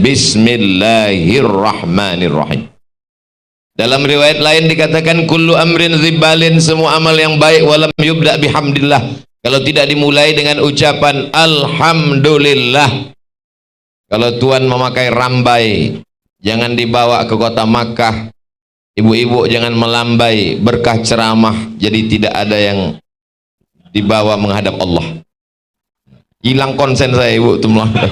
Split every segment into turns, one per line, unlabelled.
Bismillahirrahmanirrahim. Dalam riwayat lain dikatakan kullu amrin zibalin, semua amal yang baik walam yubda bihamdillah, kalau tidak dimulai dengan ucapan alhamdulillah. Kalau tuan memakai rambai, jangan dibawa ke kota Makkah. Ibu-ibu jangan melambai berkah ceramah, jadi tidak ada yang dibawa menghadap Allah. Hilang konsen saya ibu tuh melambai.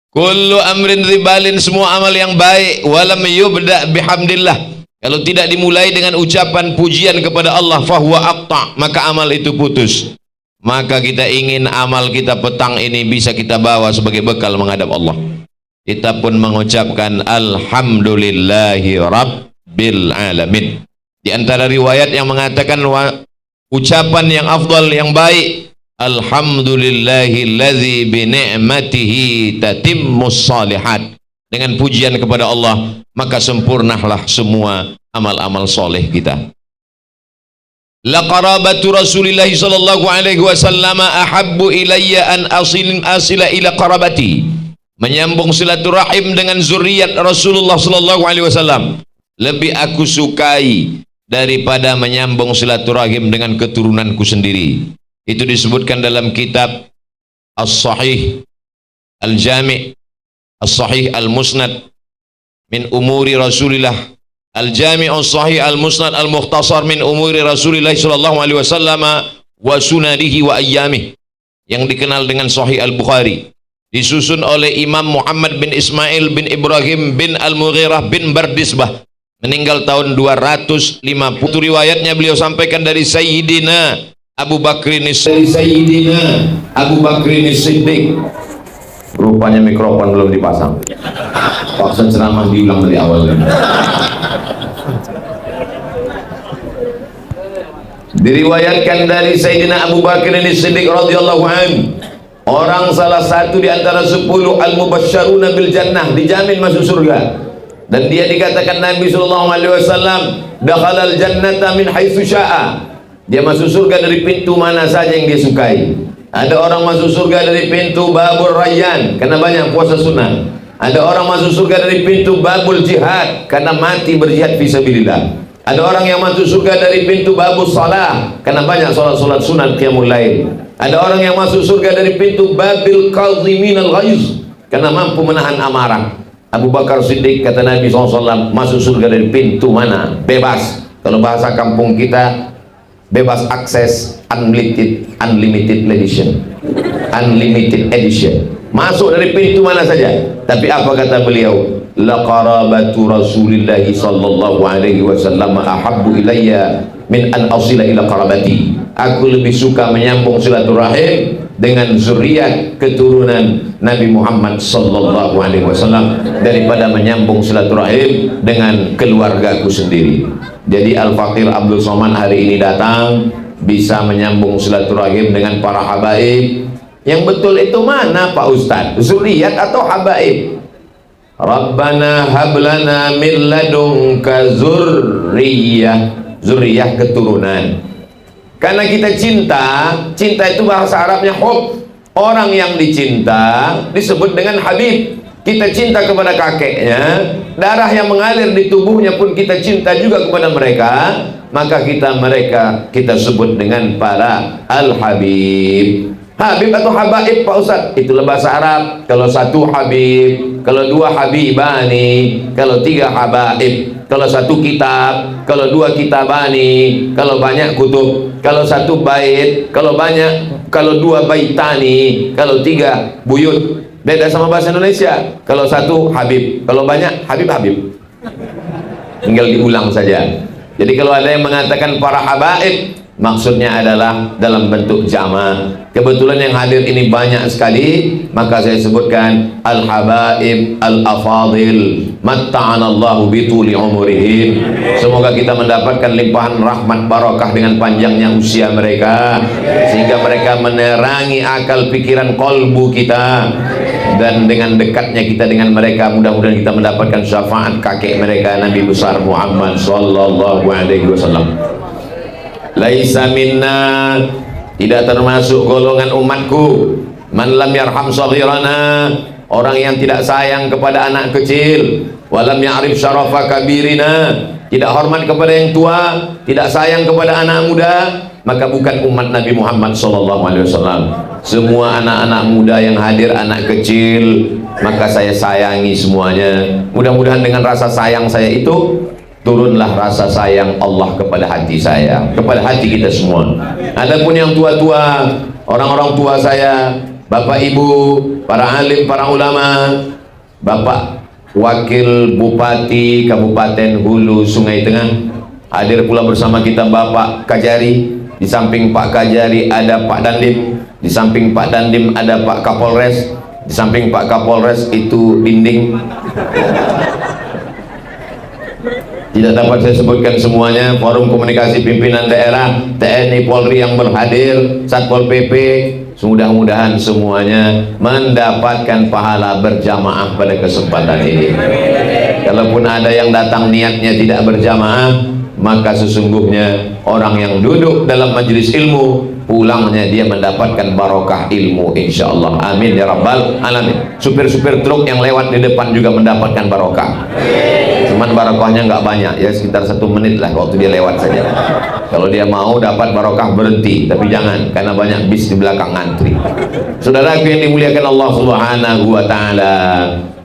Kullu amrin ribalin, semua amal yang baik walam yubda bihamdillah, kalau tidak dimulai dengan ucapan pujian kepada Allah, fahuwa aqta, maka amal itu putus. Maka kita ingin amal kita petang ini bisa kita bawa sebagai bekal menghadap Allah. Kita pun mengucapkan alhamdulillahi rabbil alamin. Di antara riwayat yang mengatakan ucapan yang afdal, yang baik, alhamdulillahilladzi bi ni'matihi tatimmus shalihat, dengan pujian kepada Allah maka sempurnalah semua amal-amal soleh kita. La qarabatu Rasulillah sallallahu alaihi wasallam ahabbu ilayya an asila ila qarabati, menyambung silaturahim dengan zuriat Rasulullah sallallahu alaihi wasallam lebih aku sukai daripada menyambung silaturahim dengan keturunanku sendiri. Itu disebutkan dalam kitab As-Sahih Al-Jami' As-Sahih Al-Musnad min umuri Rasulillah, Al-Jami' As-Sahih Al-Musnad Al-Mukhtasar min umuri Rasulillah sallallahu alaihi wasallam wa sunadihi wa ayyamih, yang dikenal dengan Sahih Al-Bukhari, disusun oleh Imam Muhammad bin Ismail bin Ibrahim bin Al-Mughirah bin Bardisbah, meninggal tahun 250. Riwayatnya beliau sampaikan dari Sayyidina Abu Bakrin Siddiq. Rupanya mikrofon belum dipasang. Paksa ceramah diulang dari awal. Diriwayatkan dari Sayyidina Abu Bakrin Siddiq radhiyallahu anhu, orang salah satu di antara 10 al-mubasysyaruna bil jannah, dijamin masuk surga. Dan dia dikatakan Nabi sallallahu alaihi wasallam, dakhalal jannata min haitsu syaa, dia masuk surga dari pintu mana saja yang dia sukai. Ada orang masuk surga dari pintu babul rayyan karena banyak puasa sunnah. Ada orang masuk surga dari pintu babul jihad karena mati berjihad fisabilillah. Ada orang yang masuk surga dari pintu babul salah karena banyak salat sunat qiyamul lail. Ada orang yang masuk surga dari pintu babil kadhiminal ghaiz karena mampu menahan amarah. Abu Bakar Siddiq, kata Nabi SAW, masuk surga dari pintu mana? Bebas. Kalau bahasa kampung kita, bebas akses, unlimited edition, masuk dari pintu mana saja. Tapi apa kata beliau? La qarabatu Rasulillah sallallahu alaihi wasallam ahabbu ilayya min an asila ila qarabati. Aku lebih suka menyambung silaturahim dengan zuriat keturunan Nabi Muhammad sallallahu alaihi wasallam daripada menyambung silaturahim dengan keluargaku sendiri. Jadi Al-Faqir Abdul Somad hari ini datang bisa menyambung silaturahim dengan para habaib. Yang betul itu mana Pak Ustadz? Zuriat atau habaib? Rabbana hablana min ladunka zurriyah keturunan. Karena kita cinta itu bahasa Arabnya hub. Orang yang dicinta disebut dengan habib. Kita cinta kepada kakeknya, darah yang mengalir di tubuhnya pun kita cinta juga kepada mereka, maka kita sebut dengan para al-habib. Habib atau habaib Pak Ustadz, itulah bahasa Arab. Kalau satu habib, kalau dua habibani, kalau tiga habaib, kalau satu kitab, kalau dua kitabani, kalau banyak kutub, kalau satu bait, kalau dua baitani, kalau tiga buyut. Beda sama bahasa Indonesia. Kalau satu habib, kalau banyak habib. Tinggal diulang saja. Jadi kalau ada yang mengatakan para habaib, maksudnya adalah dalam bentuk jama'. Kebetulan yang hadir ini banyak sekali, maka saya sebutkan al-habaib al-afadil matta'anallahu bituli umurihim. Semoga kita mendapatkan limpahan rahmat barakah dengan panjangnya usia mereka, sehingga mereka menerangi akal pikiran kolbu kita, dan dengan dekatnya kita dengan mereka mudah-mudahan kita mendapatkan syafaat kakek mereka Nabi besar Muhammad sallallahu alaihi wasallam. Laisa minna tidak termasuk golongan umatku man lam yarham saghirana, orang yang tidak sayang kepada anak kecil, walam ya'rif syarafa kabirina, tidak hormat kepada yang tua, tidak sayang kepada anak muda, maka bukan umat Nabi Muhammad SAW. Semua anak-anak muda yang hadir, anak kecil, maka saya sayangi semuanya. Mudah-mudahan dengan rasa sayang saya itu turunlah rasa sayang Allah kepada hati saya, kepada hati kita semua. Adapun yang tua-tua, orang-orang tua saya, bapak ibu, para alim, para ulama, bapak wakil bupati Kabupaten Hulu Sungai Tengah, hadir pula bersama kita Bapak Kajari. Di samping Pak Kajari ada Pak Dandim, di samping Pak Dandim ada Pak Kapolres, di samping Pak Kapolres itu dinding. Tidak dapat saya sebutkan semuanya. Forum komunikasi pimpinan daerah, TNI Polri yang berhadir, Satpol PP, mudah-mudahan semuanya mendapatkan pahala berjamaah pada kesempatan ini. Kalaupun ada yang datang niatnya tidak berjamaah, maka sesungguhnya orang yang duduk dalam majelis ilmu, pulangnya dia mendapatkan barokah ilmu, insyaallah. Amin ya rabbal alamin. Supir-supir truk yang lewat di depan juga mendapatkan barokah. Cuman barokahnya nggak banyak, ya sekitar 1 menit lah waktu dia lewat saja. Kalau dia mau dapat barokah berhenti, tapi jangan, karena banyak bis di belakang ngantri. Saudaraku yang dimuliakan Allah Subhanahu wa taala,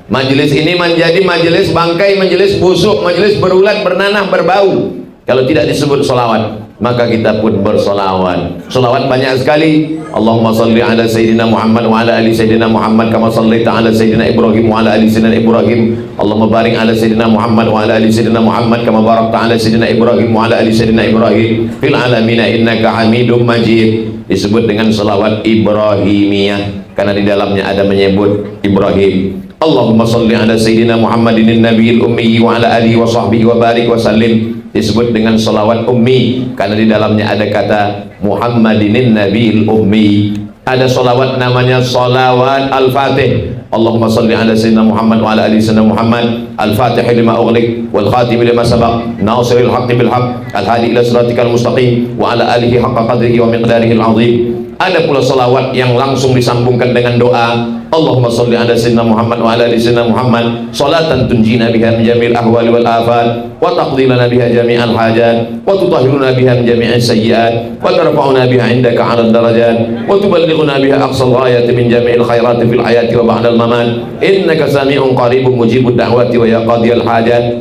majelis ini menjadi majelis bangkai, majelis busuk, majelis berulat, bernanah, berbau kalau tidak disebut sholawat. Maka kita pun bersolawat. Solawat banyak sekali. Allahumma salli ala Sayyidina Muhammad wa ala ali Sayyidina Muhammad kama sallaita ala Sayyidina Ibrahim wa ala ali Sayyidina Ibrahim. Allahumma barik ala Sayyidina Muhammad wa ala ali Sayyidina Muhammad kama barakta ala Sayyidina Ibrahim wa ala ali Sayyidina Ibrahim fil alamina innaka Hamidum Majid. Disebut dengan salawat Ibrahimiyah karena di dalamnya ada menyebut Ibrahim. Allahumma salli ala Sayyidina Muhammadin nabiyil ummi wa ala alihi wa sahbihi wa barik wa sallim. Disebut dengan salawat ummi karena di dalamnya ada kata Muhammadin nabiyil ummi. Ada salawat namanya salawat al-fatih. Allahumma salli ala Sayyidina Muhammad wa ala alihi Sayyidina Muhammad al-fatih lima ughliq wal khatim lima sabaq nasiril haqqi bil haqq al hadi ila siratikal mustaqim wa ala alihi haqqa qadrihi wa miqdarihi al-azim. Ada pula salawat yang langsung disambungkan dengan doa. Allahumma salli ala Sayyidina Muhammad wa ala ali Sayyidina Muhammad salatan tunjina biha min jami'il ahwali wal afat wa taqdi lana biha jami'al hajat wa tutahhiruna biha min jami'is sayyi'at wa tarfa'una biha indaka 'ala darajat wa tuballighuna biha aqsal ghayati min jami'il khairati fil hayati wa ba'dal mamat innaka sami'un qaribun mujibud da'wati wa ya qadiyal hajat.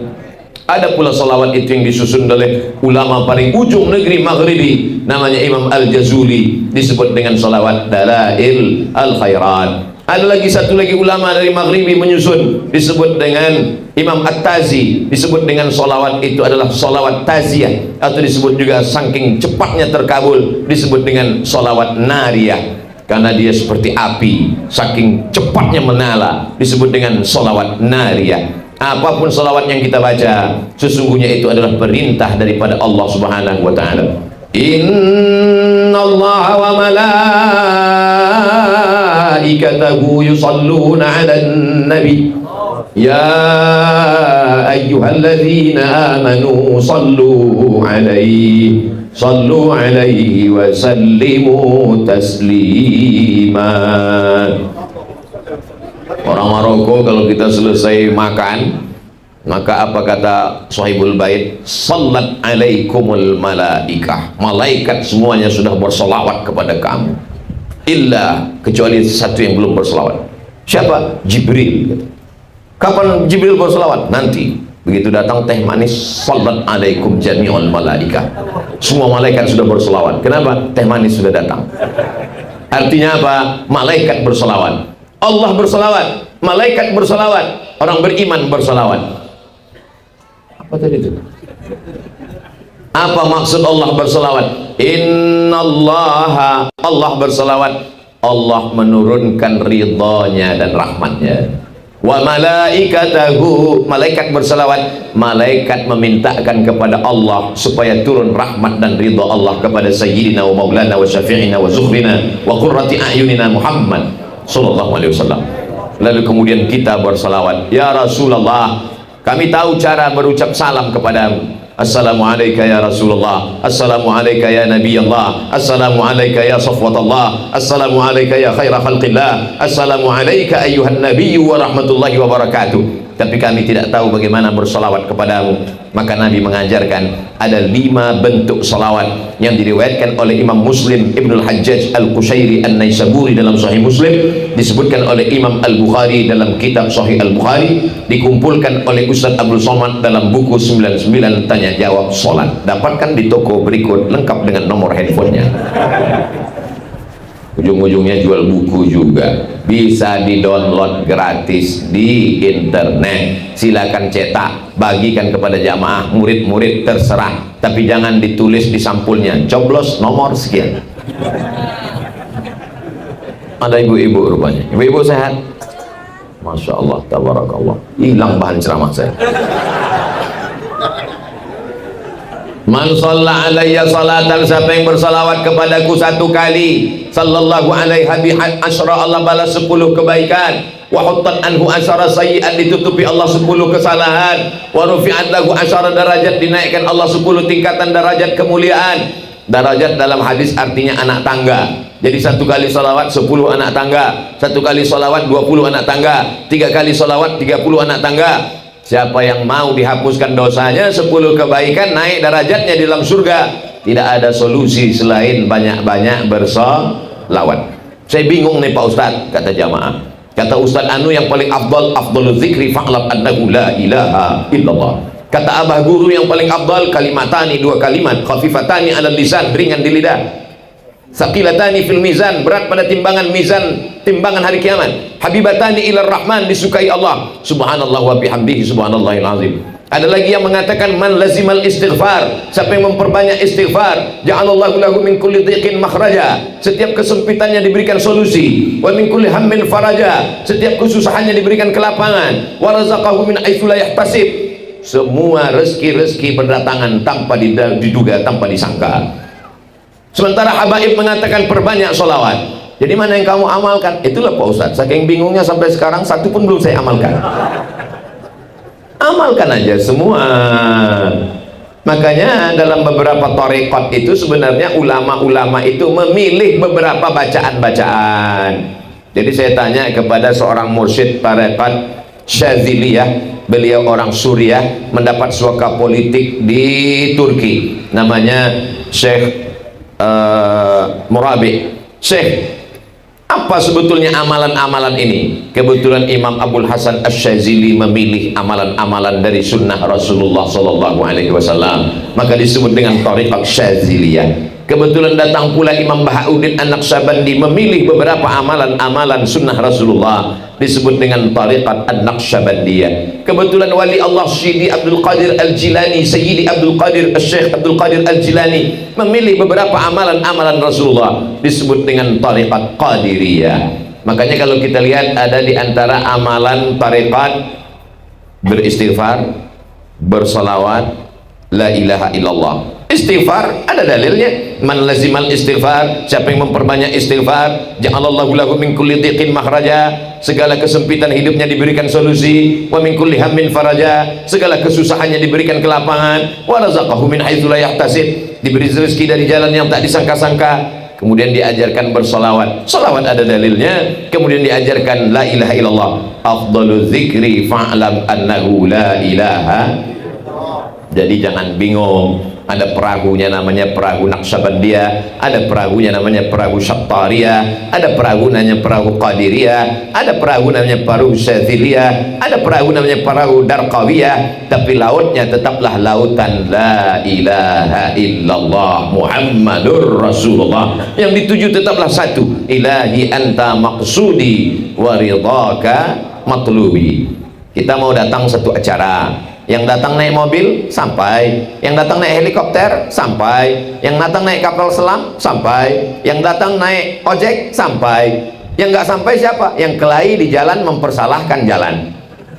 Ada pula salawat itu yang disusun oleh ulama paling ujung negeri Maghribi, namanya Imam Al-Jazuli, disebut dengan salawat Dalail Al-Khairat. Ada lagi satu lagi ulama dari Maghribi menyusun, disebut dengan Imam At-Tazi, disebut dengan salawat itu adalah salawat taziyah, atau disebut juga saking cepatnya terkabul disebut dengan salawat nariyah karena dia seperti api, saking cepatnya menyala, disebut dengan salawat nariyah. Apapun salawat yang kita baca, sesungguhnya itu adalah perintah daripada Allah Subhanahu wa taala. Innallaha wa malaikatahu yusalluna 'alan nabi ya ayyuhalladzina amanu sallu 'alaihi wa sallimu taslima. Orang Maroko kalau kita selesai makan, maka apa kata Sahibul Bait? Sallat alaikumul malaikah. Malaikat semuanya sudah bersolawat kepada kamu. Illa, kecuali satu yang belum bersolawat. Siapa? Jibril. Kapan Jibril bersolawat? Nanti. Begitu datang teh manis, sallat alaikum jami'ul malaikah. Semua malaikat sudah bersolawat. Kenapa? Teh manis sudah datang. Artinya apa? Malaikat bersolawat. Allah bersolawat, malaikat bersolawat, orang beriman bersolawat. Apa tadi itu? Apa maksud Allah bersolawat? Innallaha, Allah bersolawat, Allah menurunkan ridhonya dan rahmatnya. Wa malaikatahu, malaikat bersolawat, malaikat memintakan kepada Allah supaya turun rahmat dan ridha Allah kepada Sayyidina wa Maulana wa Syafi'ina wa Zuhrina wa Qurrati A'yunina Muhammad sallallahu alaihi wasallam. Lalu kemudian kita bersalawat, ya Rasulullah, kami tahu cara berucap salam kepada Assalamualaikum ya Rasulullah, Assalamualaikum ya Nabi Allah, Assalamualaikum ya Safwatullah, Assalamualaikum ya khaira khalqillah, Assalamualaikum ayyuhan nabiyyu wa rahmatullahi wa barakatuh. Tapi kami tidak tahu bagaimana bersalawat kepadamu. Maka Nabi mengajarkan ada 5 bentuk salawat yang diriwayatkan oleh Imam Muslim Ibnul Hajjaj Al-Qushairi An-Naisaburi dalam Sahih Muslim, disebutkan oleh Imam Al-Bukhari dalam kitab Sahih Al-Bukhari, dikumpulkan oleh Ustaz Abdul Somad dalam buku 99 Tanya Jawab Salat. Dapatkan di toko berikut lengkap dengan nomor handphonenya. Ujung-ujungnya jual buku juga, bisa di-download gratis di internet. Silakan cetak, bagikan kepada jamaah, murid-murid terserah, tapi jangan ditulis di sampulnya coblos nomor sekian. Ada ibu-ibu rupanya. Ibu-ibu sehat? Masya Allah, tabarakallah. Hilang bahan ceramah saya. Man shalla alayya salatan, siapa yang bersalawat kepadaku 1 kali, sallallahu alaihi asyara, Allah balas 10 kebaikan, wa huttat anhu asyara sayyi'at, ditutupi Allah 10 kesalahan, wa rufi'at lahu asyara darajat, dinaikkan Allah 10 tingkatan derajat kemuliaan. Derajat dalam hadis artinya anak tangga. Jadi 1 kali salawat 10 anak tangga, 1 kali salawat 20 anak tangga, 3 kali salawat 30 anak tangga. Siapa yang mau dihapuskan dosanya 10 kebaikan, naik derajatnya di dalam surga. Tidak ada solusi selain banyak-banyak bersolawat. Saya bingung nih Pak Ustadz, kata jamaah. Kata Ustadz Anu yang paling afdalul zikri fa'lam annahu la ilaha illallah. Kata abah guru yang paling afdal kalimatani, 2 kalimat, khafifatani alal lisan, ringan di lidah, saqilatani fil mizan, berat pada timbangan mizan, timbangan hari kiamat, habibatani ilar rahman, disukai Allah, subhanallah wa bihamdihi subhanallahil azim. Ada lagi yang mengatakan man lazimal istighfar, siapa yang memperbanyak istighfar, ja'alallahu lahu min kulli dhiqin makhraja, setiap kesempitannya diberikan solusi, wa min kulli hammin faraja, setiap kesusahannya diberikan kelapangan, wa razaqahu min haitsu la yahtasib, semua rezeki-rezeki berdatangan tanpa diduga, tanpa disangka. Sementara habaib mengatakan perbanyak sholawat. Jadi mana yang kamu amalkan? Itulah Pak Ustadz, saking bingungnya sampai sekarang 1 pun belum saya amalkan. Amalkan aja semua. Makanya dalam beberapa tarekat itu sebenarnya ulama-ulama itu memilih beberapa bacaan-bacaan. Jadi saya tanya kepada seorang mursyid tarekat Syadziliyah, beliau orang Suriah, mendapat suaka politik di Turki, namanya Syekh Murabi. Syekh, apa sebetulnya amalan-amalan ini? Kebetulan Imam Abdul Hasan Asy-Syadzili memilih amalan-amalan dari sunnah Rasulullah SAW, maka disebut dengan Thariqah Syadziliyah. Kebetulan datang pula Imam Bahauddin An-Naqsyabandi memilih beberapa amalan-amalan sunnah Rasulullah, disebut dengan Thariqat An-Naqsyabandiyah. Kebetulan wali Allah Syidi Abdul Qadir Al-Jilani, Sayyidi Abdul Qadir Al-Syekh Abdul Qadir Al-Jilani memilih beberapa amalan-amalan Rasulullah, disebut dengan Thariqat Qadiriyah. Makanya kalau kita lihat ada di antara amalan Thariqat beristighfar, bersalawat, la ilaha illallah. Istighfar ada dalilnya, man lazimal istighfar, siapa yang memperbanyak istighfar, ja'alallahu lahu min kulli dhiqin makhraja, segala kesempitan hidupnya diberikan solusi, wa min kulli hammin faraja, segala kesusahannya diberikan kelapangan, wa razaqahu min haitsu la yahtasib, diberi rezeki dari jalan yang tak disangka-sangka. Kemudian diajarkan bersolawat, solawat ada dalilnya. Kemudian diajarkan la ilaha illallah, afdalu dzikri fa'lam annahu la ilaha. Jadi jangan bingung, ada perahunya namanya perahu Naqsyabandiyah, ada perahunya namanya perahu Syattariyah, ada perahu namanya perahu Qadiriyah, ada perahu namanya perahu Syadziliyah, ada perahu namanya perahu Darqawiyah, tapi lautnya tetaplah lautan la ilaha illallah Muhammadur Rasulullah. Yang dituju tetaplah satu, ilahi anta maqsudi wa ridhaka matlubi. Kita mau datang satu acara, yang datang naik mobil sampai, yang datang naik helikopter sampai, yang datang naik kapal selam sampai, yang datang naik ojek sampai, yang nggak sampai siapa? Yang kelahi di jalan mempersalahkan jalan.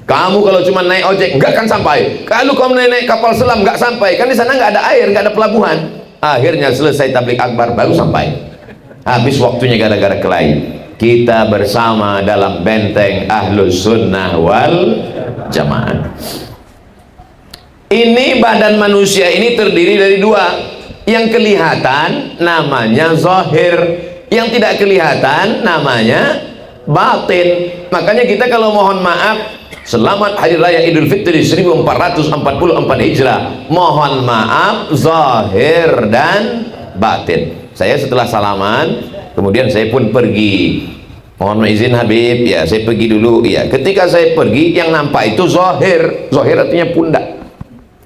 Kamu kalau cuma naik ojek nggak akan sampai, kalau kamu naik kapal selam nggak sampai, kan di sana nggak ada air, nggak ada pelabuhan. Akhirnya selesai tablik akbar baru sampai, habis waktunya gara-gara kelahi. Kita bersama dalam benteng Ahlus Sunnah wal Jamaah. Ini badan manusia ini terdiri dari dua. Yang kelihatan namanya zahir, yang tidak kelihatan namanya batin. Makanya kita kalau mohon maaf, selamat Hari Raya Idul Fitri 1444 Hijrah, mohon maaf zahir dan batin. Saya setelah salaman, kemudian saya pun pergi. Mohon izin Habib, ya saya pergi dulu. Ya, ketika saya pergi, yang nampak itu zahir. Zahir artinya pundak.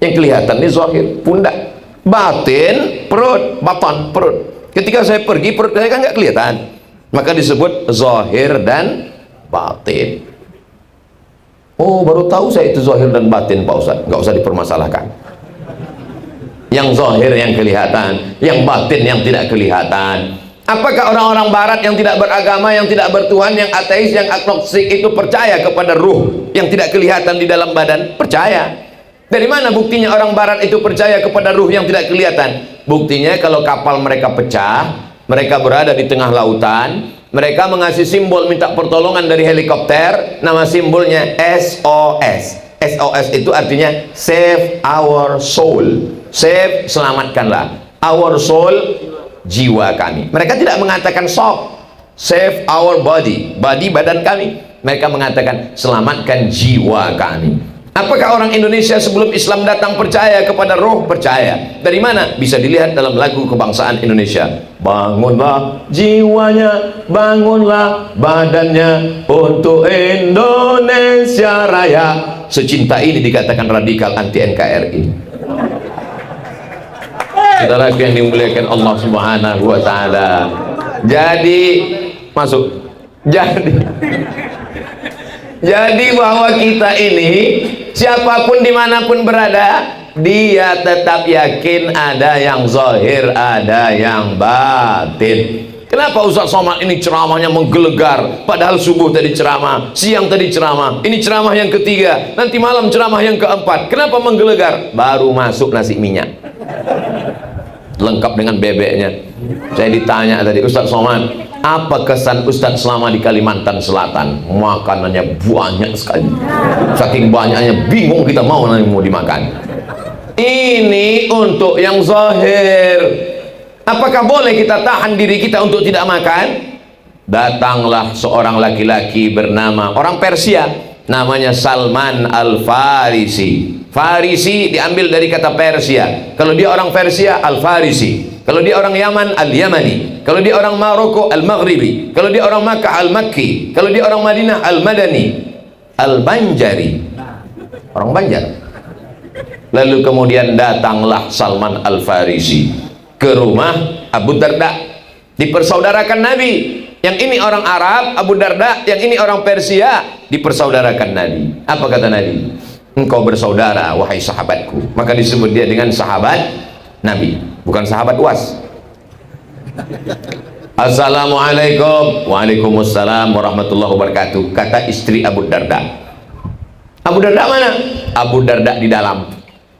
Yang kelihatan ini zahir, pundak. Batin, perut, batan, perut. Ketika saya pergi, perut saya kan nggak kelihatan. Maka disebut zahir dan batin. Oh, baru tahu saya itu zahir dan batin, Pak Ustaz. Nggak usah dipermasalahkan. Yang zahir yang kelihatan, yang batin yang tidak kelihatan. Apakah orang-orang barat yang tidak beragama, yang tidak bertuhan, yang ateis, yang agnostik itu percaya kepada ruh yang tidak kelihatan di dalam badan? Percaya. Dari mana buktinya orang barat itu percaya kepada ruh yang tidak kelihatan? Buktinya kalau kapal mereka pecah, mereka berada di tengah lautan, mereka mengasih simbol minta pertolongan dari helikopter, nama simbolnya SOS. SOS itu artinya save our soul. Save, selamatkanlah. Our soul, jiwa kami. Mereka tidak mengatakan soft. Save our body. Body, badan kami. Mereka mengatakan selamatkan jiwa kami. Apakah orang Indonesia sebelum Islam datang percaya kepada roh? Percaya. Dari mana? Bisa dilihat dalam lagu kebangsaan Indonesia. Bangunlah jiwanya, bangunlah badannya untuk Indonesia Raya. Secinta ini dikatakan radikal anti NKRI. Saudara yang dimuliakan Allah Subhanahu wa taala. Jadi masuk. Jadi bahwa kita ini, siapapun dimanapun berada, dia tetap yakin ada yang zahir, ada yang batin. Kenapa Ustaz Somad ini ceramahnya menggelegar, padahal subuh tadi ceramah, siang tadi ceramah, ini ceramah yang ketiga, nanti malam ceramah yang keempat. Kenapa menggelegar? Baru masuk nasi minyak, lengkap dengan bebeknya. Saya ditanya tadi, Ustaz Somad, apa kesan Ustadz selama di Kalimantan Selatan? Makanannya banyak sekali, saking banyaknya bingung kita mau dimakan. Ini untuk yang zahir. Apakah boleh kita tahan diri kita untuk tidak makan? Datanglah seorang laki-laki bernama, orang Persia, namanya Salman Al-Farisi. Farisi diambil dari kata Persia. Kalau dia orang Persia, Al-Farisi. Kalau dia orang Yaman, Al-Yamani. Kalau dia orang Maroko, Al-Maghribi. Kalau dia orang Makkah, Al-Makki. Kalau dia orang Madinah, Al-Madani. Al-Banjari, orang Banjar. Lalu kemudian datanglah Salman Al-Farisi ke rumah Abu Darda, dipersaudarakan Nabi. Yang ini orang Arab, Abu Darda, yang ini orang Persia, dipersaudarakan Nabi. Apa kata Nabi? Engkau bersaudara wahai sahabatku. Maka disebut dia dengan sahabat Nabi, bukan sahabat UAS. Assalamualaikum. Waalaikumsalam warahmatullahi wabarakatuh. Kata istri Abu Darda. Abu Darda mana? Abu Darda di dalam.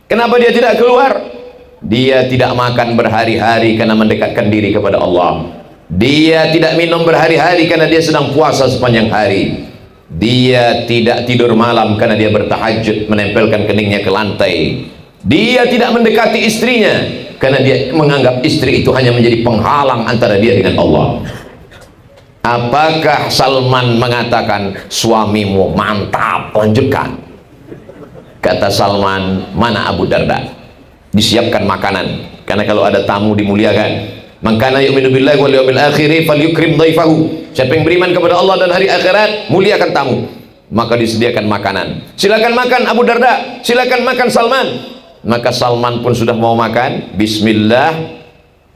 Kenapa dia tidak keluar? Dia tidak makan berhari-hari karena mendekatkan diri kepada Allah. Dia tidak minum berhari-hari karena dia sedang puasa sepanjang hari. Dia tidak tidur malam karena dia bertahajud menempelkan keningnya ke lantai. Dia tidak mendekati istrinya karena dia menganggap istri itu hanya menjadi penghalang antara dia dengan Allah. Apakah Salman mengatakan suamimu mantap, lanjutkan? Kata Salman, mana Abu Darda? Disiapkan makanan, karena kalau ada tamu dimuliakan. Man kana yu'minu billahi wal yawmil akhir falyukrim dhaifahu. Siapa yang beriman kepada Allah dan hari akhirat, muliakan tamu. Maka disediakan makanan. Silakan makan Abu Darda, silakan makan Salman. Maka Salman pun sudah mau makan. Bismillah.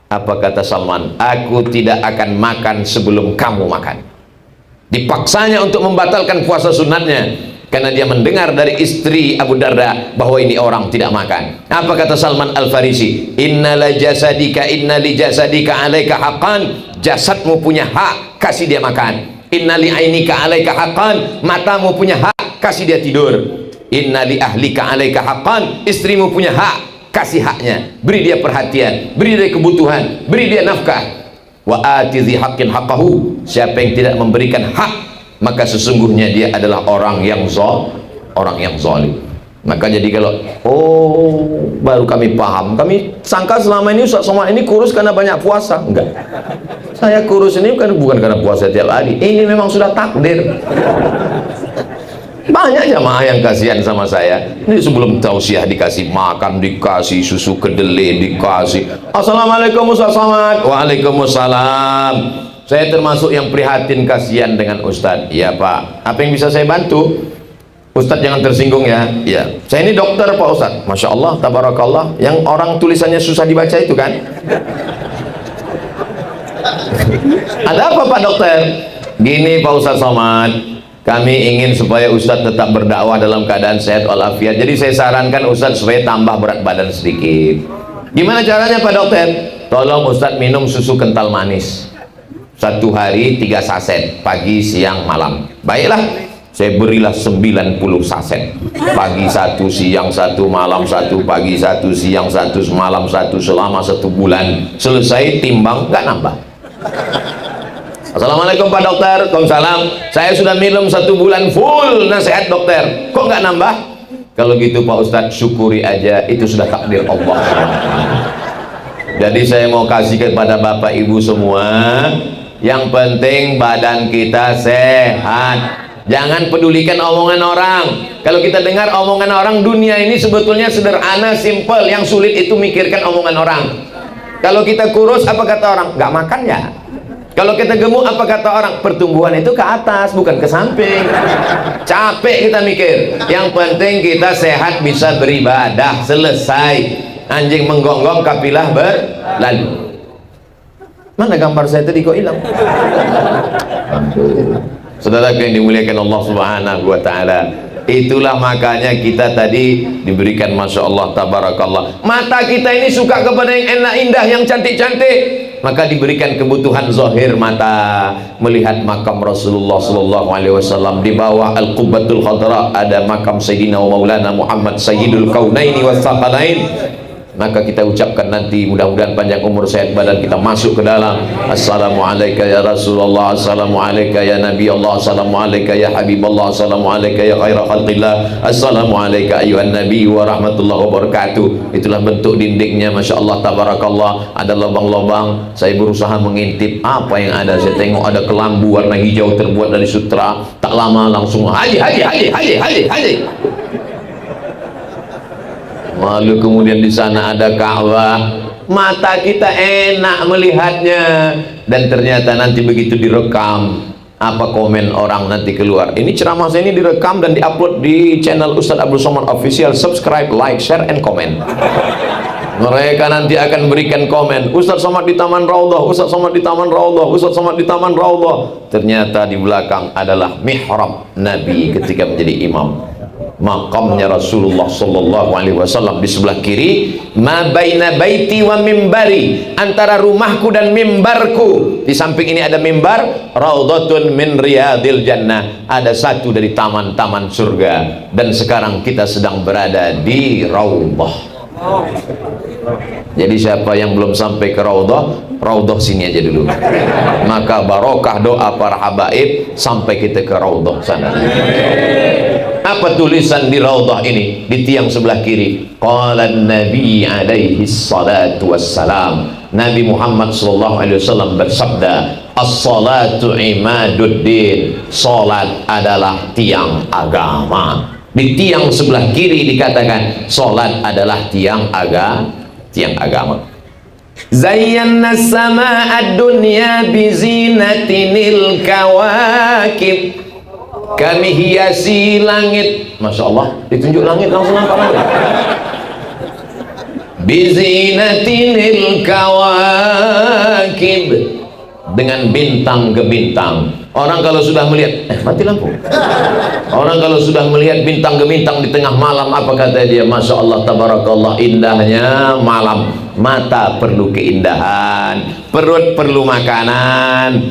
Apa kata Salman? Aku tidak akan makan sebelum kamu makan. Dipaksanya untuk membatalkan puasa sunatnya karena dia mendengar dari istri Abu Darda bahwa ini orang tidak makan. Apa kata Salman Al-Farisi? Inna li jasadika alaika haqqan. Jasadmu punya hak, kasih dia makan. Inna li ainika alaika haqqan. Matamu punya hak, kasih dia tidur. Inna li ahlika alaika haqqan. Istrimu punya hak, kasih haknya. Beri dia perhatian, beri dia kebutuhan, beri dia nafkah. Wa ati dzi haqqin haqqahu. Siapa yang tidak memberikan hak, maka sesungguhnya dia adalah orang yang zalim. Maka jadi kalau baru kami paham, kami sangka selama ini Ustaz Somad ini kurus karena banyak puasa. Enggak, saya kurus ini bukan karena puasa tiap hari, ini memang sudah takdir. Banyak jamaah yang kasihan sama saya, ini sebelum tausiah dikasih makan, dikasih susu kedelai, dikasih Assalamualaikum Ustaz Somad. Waalaikumsalam. Saya termasuk yang prihatin kasihan dengan Ustadz. Iya Pak, apa yang bisa saya bantu? Ustadz jangan tersinggung ya. Iya, saya ini dokter Pak Ustadz. Masya Allah, tabarakallah. Yang orang tulisannya susah dibaca itu kan. Ada apa Pak Dokter? Gini Pak Ustadz Somad, kami ingin supaya Ustadz tetap berdakwah dalam keadaan sehat walafiat. Jadi saya sarankan Ustadz supaya tambah berat badan sedikit. Gimana caranya Pak Dokter? Tolong Ustadz minum susu kental manis 1 hari 3 saset, pagi, siang, malam. Baiklah, saya berilah 90 saset, pagi 1, siang 1, malam 1, pagi 1, siang 1, malam 1, selama 1 bulan. Selesai timbang, nggak nambah. Assalamualaikum Pak Dokter. Waalaikumsalam. Saya sudah minum 1 bulan full nasihat dokter, kok nggak nambah? Kalau gitu Pak Ustadz, syukuri aja, itu sudah takdir Allah. Jadi saya mau kasih kepada Bapak Ibu semua, yang penting badan kita sehat. Jangan pedulikan omongan orang. Kalau kita dengar omongan orang, dunia ini sebetulnya sederhana, simple. Yang sulit itu mikirkan omongan orang. Kalau kita kurus, apa kata orang? Nggak makan ya. Kalau kita gemuk, apa kata orang? Pertumbuhan itu ke atas, bukan ke samping. Capek kita mikir. Yang penting kita sehat, bisa beribadah. Selesai. Anjing menggonggong, kapilah berlalu. Mana gambar saya tadi kok hilang? Saudara yang dimuliakan Allah Subhanahu wa Ta'ala, itulah makanya kita tadi diberikan, Masya Allah, tabarakallah, mata kita ini suka kepada yang enak, indah, yang cantik-cantik, maka diberikan kebutuhan zahir mata, melihat makam Rasulullah Sallallahu Alaihi Wasallam. Di bawah Al-Qubbatul Khadra ada makam Sayyidina wa Maulana Muhammad Sayyidul Kaunaini wa Thaqalain. Maka kita ucapkan nanti, mudah-mudahan panjang umur sehat badan, kita masuk ke dalam. Assalamualaikum ya Rasulullah, Assalamualaikum ya Nabi Allah, Assalamualaikum ya Habibullah, Assalamualaikum ya khaira khalqillah, Assalamualaikum ayuhan Nabi wa rahmatullahi wabarakatuh. Itulah bentuk dindingnya, Masya Allah, tabarakallah. Ada lubang-lubang, saya berusaha mengintip apa yang ada. Saya tengok ada kelambu warna hijau terbuat dari sutra. Tak lama langsung haji. Lalu kemudian di sana ada Ka'bah. Mata kita enak melihatnya, dan ternyata nanti begitu direkam, apa komen orang nanti keluar. Ini ceramah saya ini direkam dan diupload di channel Ustadz Abdul Somad Official. Subscribe, like, share, and comment. Mereka nanti akan berikan komen, Ustadz Somad di Taman Raudhah, Ustadz Somad di Taman Raudhah, Ustadz Somad di Taman Raudhah. Ternyata di belakang adalah mihrab Nabi ketika menjadi imam. Makamnya Rasulullah Sallallahu Alaihi Wasallam di sebelah kiri. Ma baina baiti wa mimbari, antara rumahku dan mimbarku. Di samping ini ada mimbar. Raudhatun min riyadil jannah, ada satu dari taman-taman surga. Dan sekarang kita sedang berada di Raudhah. Jadi siapa yang belum sampai ke Raudhah sini aja dulu. Maka barokah doa para habaib sampai kita ke Raudhah sana. Apa tulisan di Raudhah ini? Di tiang sebelah kiri, qala Nabi alaihi salatu wassalam, Nabi Muhammad sallallahu alaihi wasallam bersabda, as-salatu imaduddin, salat adalah tiang agama. Di tiang sebelah kiri dikatakan salat adalah tiang agama. Zayyana sama'ad dunya bizinatinil kawakib, kami hiasi langit. Masya Allah, ditunjuk langit langsung nampak langit. Bizinatinil kawakib, dengan bintang ke bintang. Orang kalau sudah melihat, mati lampu. Orang kalau sudah melihat bintang ke bintang di tengah malam, apa kata dia? Masya Allah, tabarakallah, indahnya malam. Mata perlu keindahan, perut perlu makanan,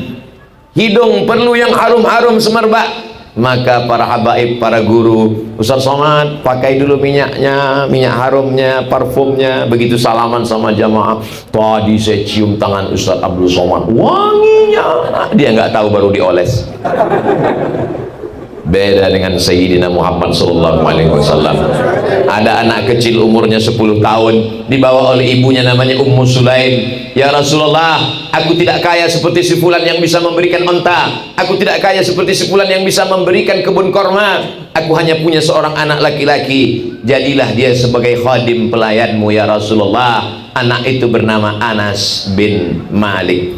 hidung perlu yang harum-harum semerbak. Maka para habaib, para guru, Ustaz Somad pakai dulu minyaknya, minyak harumnya, parfumnya. Begitu salaman sama jamaah, tadi saya cium tangan Ustaz Abdul Somad, wanginya. Dia nggak tahu baru dioles. Beda dengan Sayyidina Muhammad sallallahu alaihi wasallam. Ada anak kecil umurnya 10 tahun dibawa oleh ibunya namanya Ummu Sulaim. Ya Rasulullah, aku tidak kaya seperti si fulan yang bisa memberikan onta. Aku tidak kaya seperti si fulan yang bisa memberikan kebun korma. Aku hanya punya seorang anak laki-laki. Jadilah dia sebagai khadim pelayanmu ya Rasulullah. Anak itu bernama Anas bin Malik.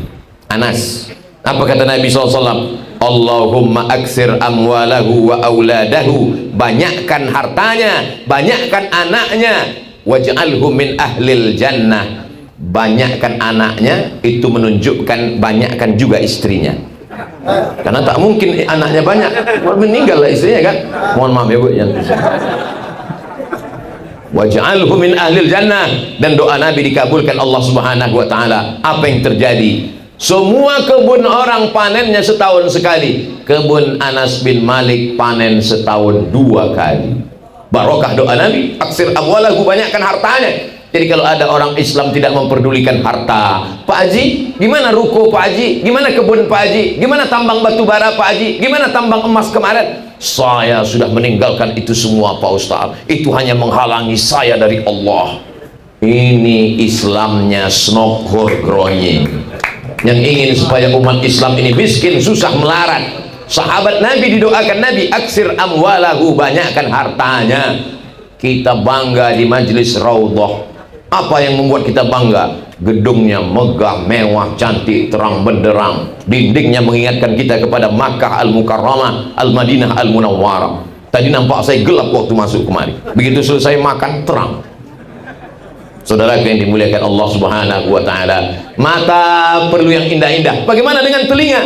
Anas. Apa kata Nabi SAW? Allahumma aksir amwalahu wa auladahu, banyakkan hartanya, banyakkan anaknya, waj'alhu min ahlil jannah, banyakkan anaknya itu menunjukkan banyakkan juga istrinya, karena tak mungkin anaknya banyak meninggal lah istrinya kan. Mohon maaf ya Bu ya. Waj'alhu min ahlil jannah, dan doa Nabi dikabulkan Allah Subhanahu wa taala. Apa yang terjadi? Semua kebun orang panennya setahun sekali. Kebun Anas bin Malik panen setahun 2 kali. Barokah doa Nabi. Aksir amwalahu, banyakkan hartanya. Jadi kalau ada orang Islam tidak memperdulikan harta, Pak Haji, gimana ruko Pak Haji? Gimana kebun Pak Haji? Gimana tambang batu bara Pak Haji? Gimana tambang emas kemarin? Saya sudah meninggalkan itu semua Pak Ustaz. Itu hanya menghalangi saya dari Allah. Ini Islamnya snokhor gronying, yang ingin supaya umat Islam ini miskin, susah, melarat. Sahabat Nabi didoakan Nabi, aksir amwalahu, banyakkan hartanya. Kita bangga di majlis Raudhah. Apa yang membuat kita bangga? Gedungnya megah, mewah, cantik, terang benderang. Dindingnya mengingatkan kita kepada Makkah Al-Mukarramah, Al-Madinah Al-Munawwarah. Tadi nampak saya gelap waktu masuk kemari. Begitu selesai makan, terang. Saudara yang dimuliakan Allah Subhanahu wa taala, mata perlu yang indah-indah. Bagaimana dengan telinga?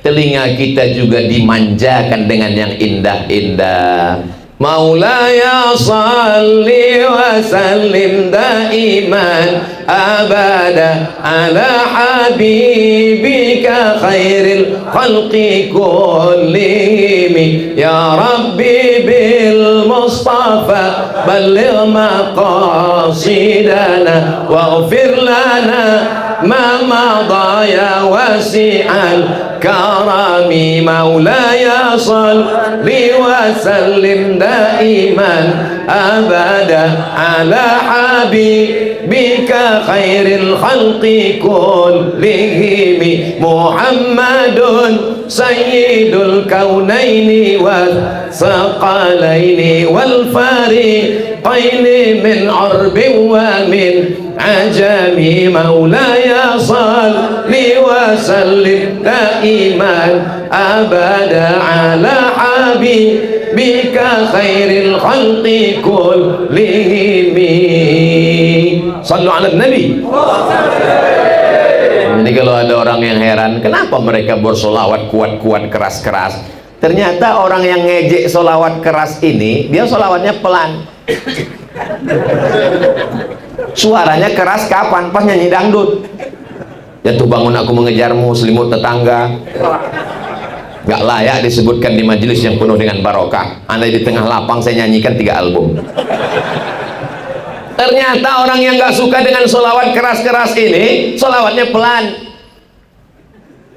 Telinga kita juga dimanjakan dengan yang indah-indah. Maulaya salli wa sallim daiman abada ala habibika khairil khalqi kullihim ya Rabbi bil Mustafa balligh maqasidana waghfir lana ma madha ya wasi'al karami maulaya salli wa sallim daiman abada ala habibika khairil khalqi kullihim Muhammadun sayyidul kaunaini wal saqalaini wal fariqaini min arbin wa min ajami maulaya salli wa sallim daiman abada ala habibika khairil khalqi kullihim. Sallu ala Nabi. Jadi kalau ada orang yang heran kenapa mereka bersolawat kuat-kuat, keras-keras, ternyata orang yang ngejek solawat keras ini dia solawatnya pelan. Suaranya keras kapan? Pas nyanyi dangdut. Jatuh bangun aku mengejarmu, selimut tetangga. Gak layak disebutkan di majelis yang penuh dengan barokah. Andai di tengah lapang saya nyanyikan 3 album. Ternyata orang yang gak suka dengan solawat keras-keras ini, solawatnya pelan.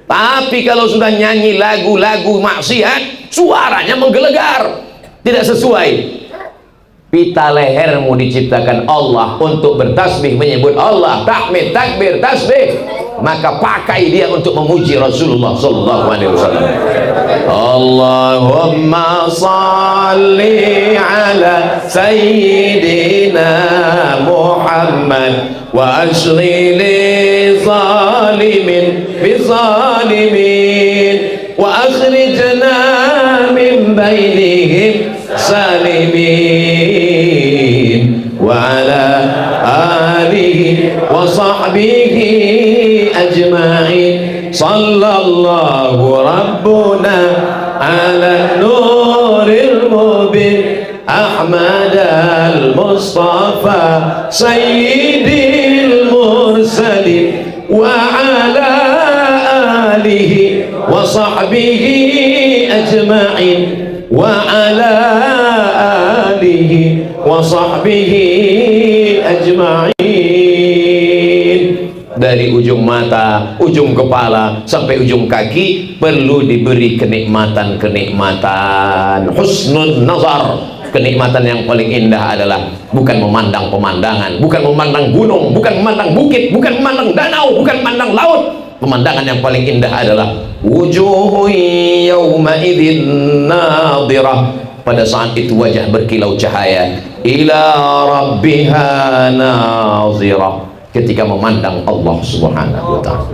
Tapi kalau sudah nyanyi lagu-lagu maksiat, suaranya menggelegar, tidak sesuai. Pita lehermu diciptakan Allah untuk bertasbih, menyebut Allah, tahmid, takbir, tasbih. Maka pakai dia untuk memuji Rasulullah sallallahu alaihi wasallam. Allahumma salli ala sayyidina Muhammad wa ashghil zalimin bi zalimin wa akhrijna min bainihim salimin wa ala alihi wa sahbihi ajma'in. Sallallahu rabbuna ala nuril mubin Ahmad al-Mustafa sayyidil mursalin wa ala alihi wa sahbihi ajma'in wa ala alihi wa sahbihi ajma'in. Dari ujung mata, ujung kepala sampai ujung kaki perlu diberi kenikmatan-kenikmatan. Husnul nazar, kenikmatan yang paling indah adalah bukan memandang pemandangan, bukan memandang gunung, bukan memandang bukit, bukan memandang danau, bukan memandang laut. Pemandangan yang paling indah adalah wujuhu yawma idzin nadhirah, pada saat itu wajah berkilau cahaya, ila rabbiha nazirah, ketika memandang Allah Subhanahu wa ta'ala.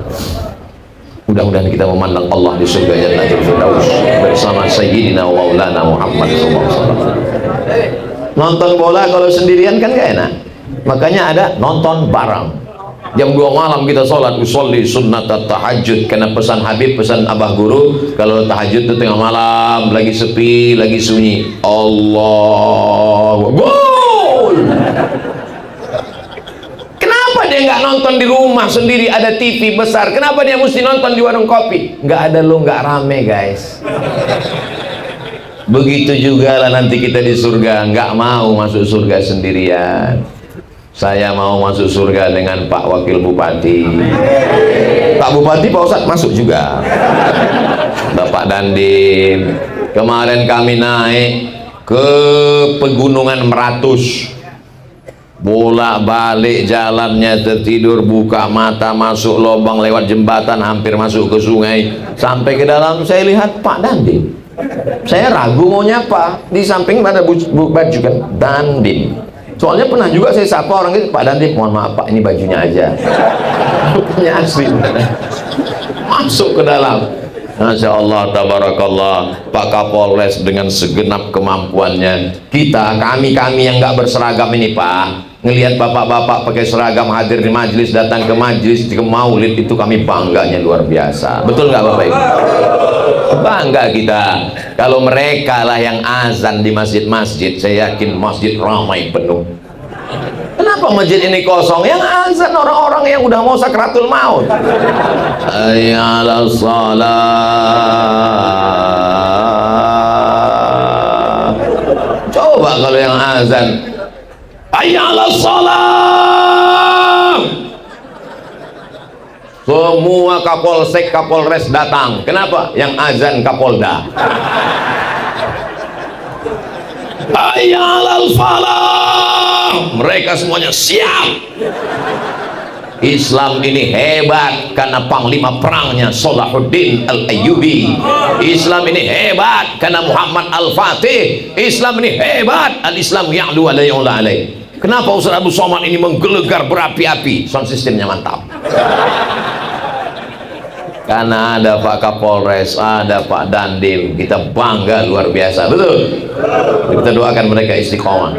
Mudah-mudahan kita memandang Allah di surga Jannatul Firdaus bersama Sayyidina wa Maulana Muhammad SAW. Nonton bola kalau sendirian kan gak enak, makanya ada nonton bareng. Jam 2 malam kita sholat, usolli sunnat tahajud, karena pesan Habib, pesan Abah Guru, kalau tahajud itu tengah malam, lagi sepi, lagi sunyi, Allah gol. Kenapa dia nggak nonton di rumah sendiri, ada TV besar? Kenapa dia mesti nonton di warung kopi? Nggak ada lo, nggak rame guys. Begitu juga lah nanti kita di surga. Nggak mau masuk surga sendirian. Saya mau masuk surga dengan Pak Wakil Bupati, Pak Bupati, Pak Ustadz masuk juga, Bapak Dandim. Kemarin kami naik ke Pegunungan Meratus, bolak-balik jalannya, tertidur, buka mata, masuk lubang, lewat jembatan, hampir masuk ke sungai. Sampai ke dalam saya lihat Pak Dandim, saya ragu mau nyapa, di samping ada baju kan Dandim. Soalnya pernah juga saya sapa orang itu, Pak Dandim, mohon maaf Pak, ini bajunya aja. Bukanya asli. Masuk ke dalam. Masya Allah, tabarakallah. Pak Kapolres dengan segenap kemampuannya. Kami yang nggak berseragam ini Pak, ngelihat bapak-bapak pakai seragam hadir di majelis, datang ke majelis, ke maulid, itu kami bangganya luar biasa. Betul nggak Bapak Ibu? Bangga kita. Kalau mereka lah yang azan di masjid-masjid, saya yakin masjid ramai penuh. Kenapa masjid ini kosong? Yang azan orang-orang yang udah mau sakratul maut. Hayya 'alas shalah. Coba kalau yang azan, hayya 'alas shalah, semua Kapolsek, Kapolres datang. Kenapa? Yang azan Kapolda. Hayya 'alal falah, mereka semuanya siap. Islam ini hebat karena panglima perangnya Salahuddin Al-Ayyubi. Islam ini hebat karena Muhammad Al-Fatih. Islam ini hebat, al-Islam ya'lu wa la yu'la alaih. Kenapa Ustaz Abu Somad ini menggelegar berapi-api? Sound sistemnya mantap. Karena ada Pak Kapolres, ada Pak Dandim, kita bangga luar biasa, betul? Kita doakan mereka istiqomah.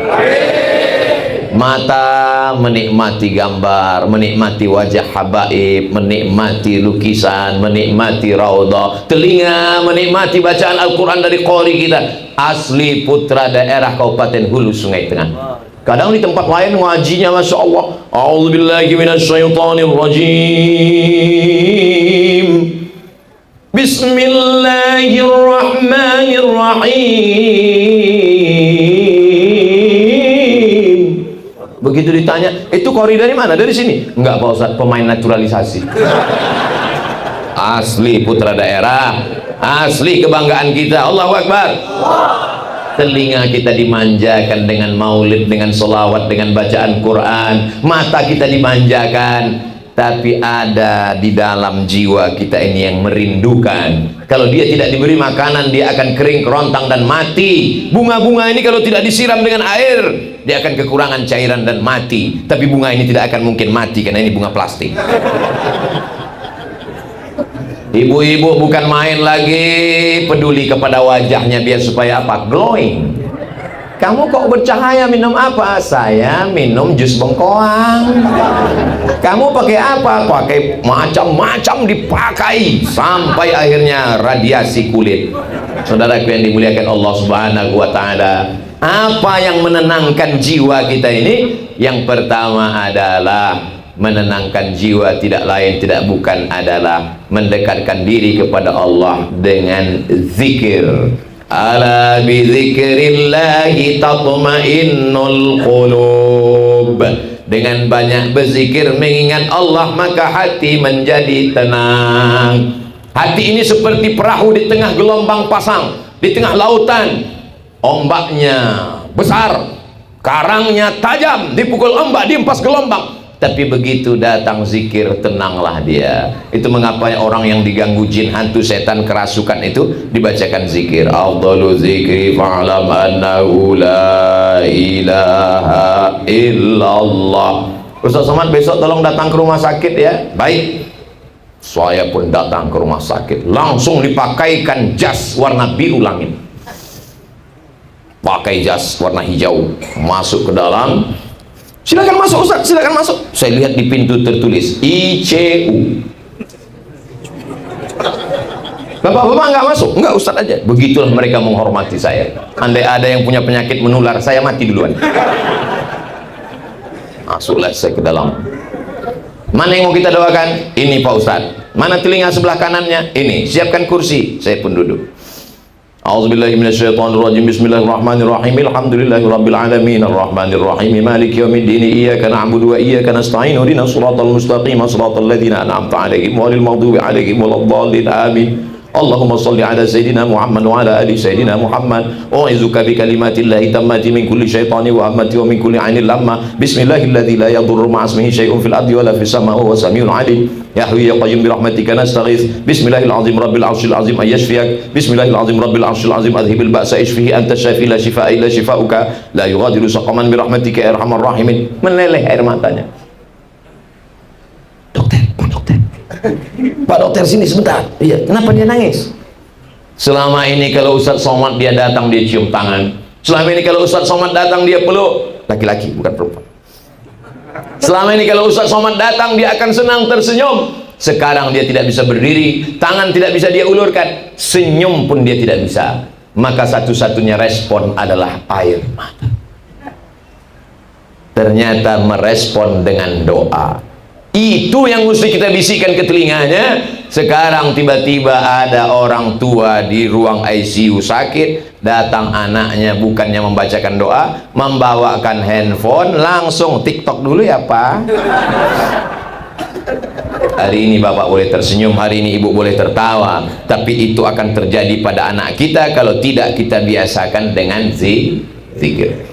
Mata menikmati gambar, menikmati wajah habaib, menikmati lukisan, menikmati raudhah. Telinga menikmati bacaan Al-Quran dari qori kita. Asli putra daerah Kabupaten Hulu Sungai Tengah. Kadang di tempat lain ngajinya Masya Allah, a'udzubillahi minasyaitonirrajim, bismillahirrahmanirrahim. Begitu ditanya, itu qori dari mana? Dari sini? Enggak Pak Ustadz, pemain naturalisasi. Asli putra daerah, asli kebanggaan kita. Allahu Akbar. Telinga kita dimanjakan dengan maulid, dengan sholawat, dengan bacaan Quran. Mata kita dimanjakan. Tapi ada di dalam jiwa kita ini yang merindukan. Kalau dia tidak diberi makanan, dia akan kering, kerontang, dan mati. Bunga-bunga ini kalau tidak disiram dengan air, dia akan kekurangan cairan dan mati. Tapi bunga ini tidak akan mungkin mati karena ini bunga plastik. Ibu-ibu bukan main lagi peduli kepada wajahnya biar supaya apa? Glowing. Kamu kok bercahaya, minum apa? Saya minum jus bengkoang. Kamu pakai apa? Pakai macam-macam, dipakai sampai akhirnya radiasi kulit. Saudaraku yang dimuliakan Allah Subhanahu wa ta'ala, apa yang menenangkan jiwa kita ini? Yang pertama adalah menenangkan jiwa, tidak lain tidak bukan adalah mendekatkan diri kepada Allah dengan zikir. Ala bi dzikrillahi tatma'innul qulub. Dengan banyak berzikir mengingat Allah, maka hati menjadi tenang. Hati ini seperti perahu di tengah gelombang pasang, di tengah lautan. Ombaknya besar, karangnya tajam, dipukul ombak, diempas gelombang. Tapi begitu datang zikir, tenanglah dia. Itu mengapa orang yang diganggu jin, hantu, setan, kerasukan itu dibacakan zikir. Afdalu zikri fa'lam annahu la ilaha illallah. Ustaz Somad besok tolong datang ke rumah sakit ya. Baik. Saya pun datang ke rumah sakit, langsung dipakaikan jas warna biru langit. Pakai jas warna hijau, masuk ke dalam. Silakan masuk Ustaz, silakan masuk. Saya lihat di pintu tertulis ICU. Bapak-bapak nggak masuk? Nggak, Ustaz aja. Begitulah mereka menghormati saya. Andai ada yang punya penyakit menular, saya mati duluan. Masuklah saya ke dalam. Mana yang mau kita doakan? Ini Pak Ustaz. Mana telinga sebelah kanannya? Ini. Siapkan kursi. Saya pun duduk. A'udzubillahi minasyaitonirrajim. Bismillahirrahmanirrahim. Alhamdulillahirabbil alamin arrahmanir rahim maliki yaumiddin iyyaka na'budu wa iyyaka nasta'in ihdinas siratal mustaqim siratal ladzina an'amta 'alaihim ghairil maghdubi 'alaihim waladdallin amin. Allahumma salli ala Sayyidina Muhammad wa ala ali Sayyidina Muhammad. U'izuka bi kalimatillahi tammati min kulli syaitani wa ammati wa min kulli 'ainin lamma. Bismillahilladzi la yadurru ma'a ismihi syai'un fil ardi wa la fis samaa'i wa huwa samiul 'alim. Ya Hayyu ya Qayyum bi rahmatika nastaghits. Bismillahil 'azim rabbil 'arsyil 'azim ayyashfiyak. Bismillahil 'azim rabbil 'arsyil 'azim adhibil ba'sa ishfihi anta syafi la shifaa'a illa shifaa'uka la yughadiru saqaman bi rahmatika ya arhamar rahimin. Meleleh air matanya. Pak dokter sini sebentar. Iya, kenapa dia nangis? Selama ini kalau Ustaz Somad dia datang dia cium tangan. Selama ini kalau Ustaz Somad datang dia peluk. Laki-laki bukan perempuan. Selama ini kalau Ustaz Somad datang dia akan senang tersenyum. Sekarang dia tidak bisa berdiri, tangan tidak bisa dia ulurkan, senyum pun dia tidak bisa. Maka satu-satunya respon adalah air mata. Ternyata merespon dengan doa. Itu yang mesti kita bisikkan ke telinganya. Sekarang tiba-tiba ada orang tua di ruang ICU sakit, datang anaknya bukannya membacakan doa, membawakan handphone, langsung TikTok dulu ya Pak. Hari ini Bapak boleh tersenyum, hari ini Ibu boleh tertawa, tapi itu akan terjadi pada anak kita kalau tidak kita biasakan dengan zikir.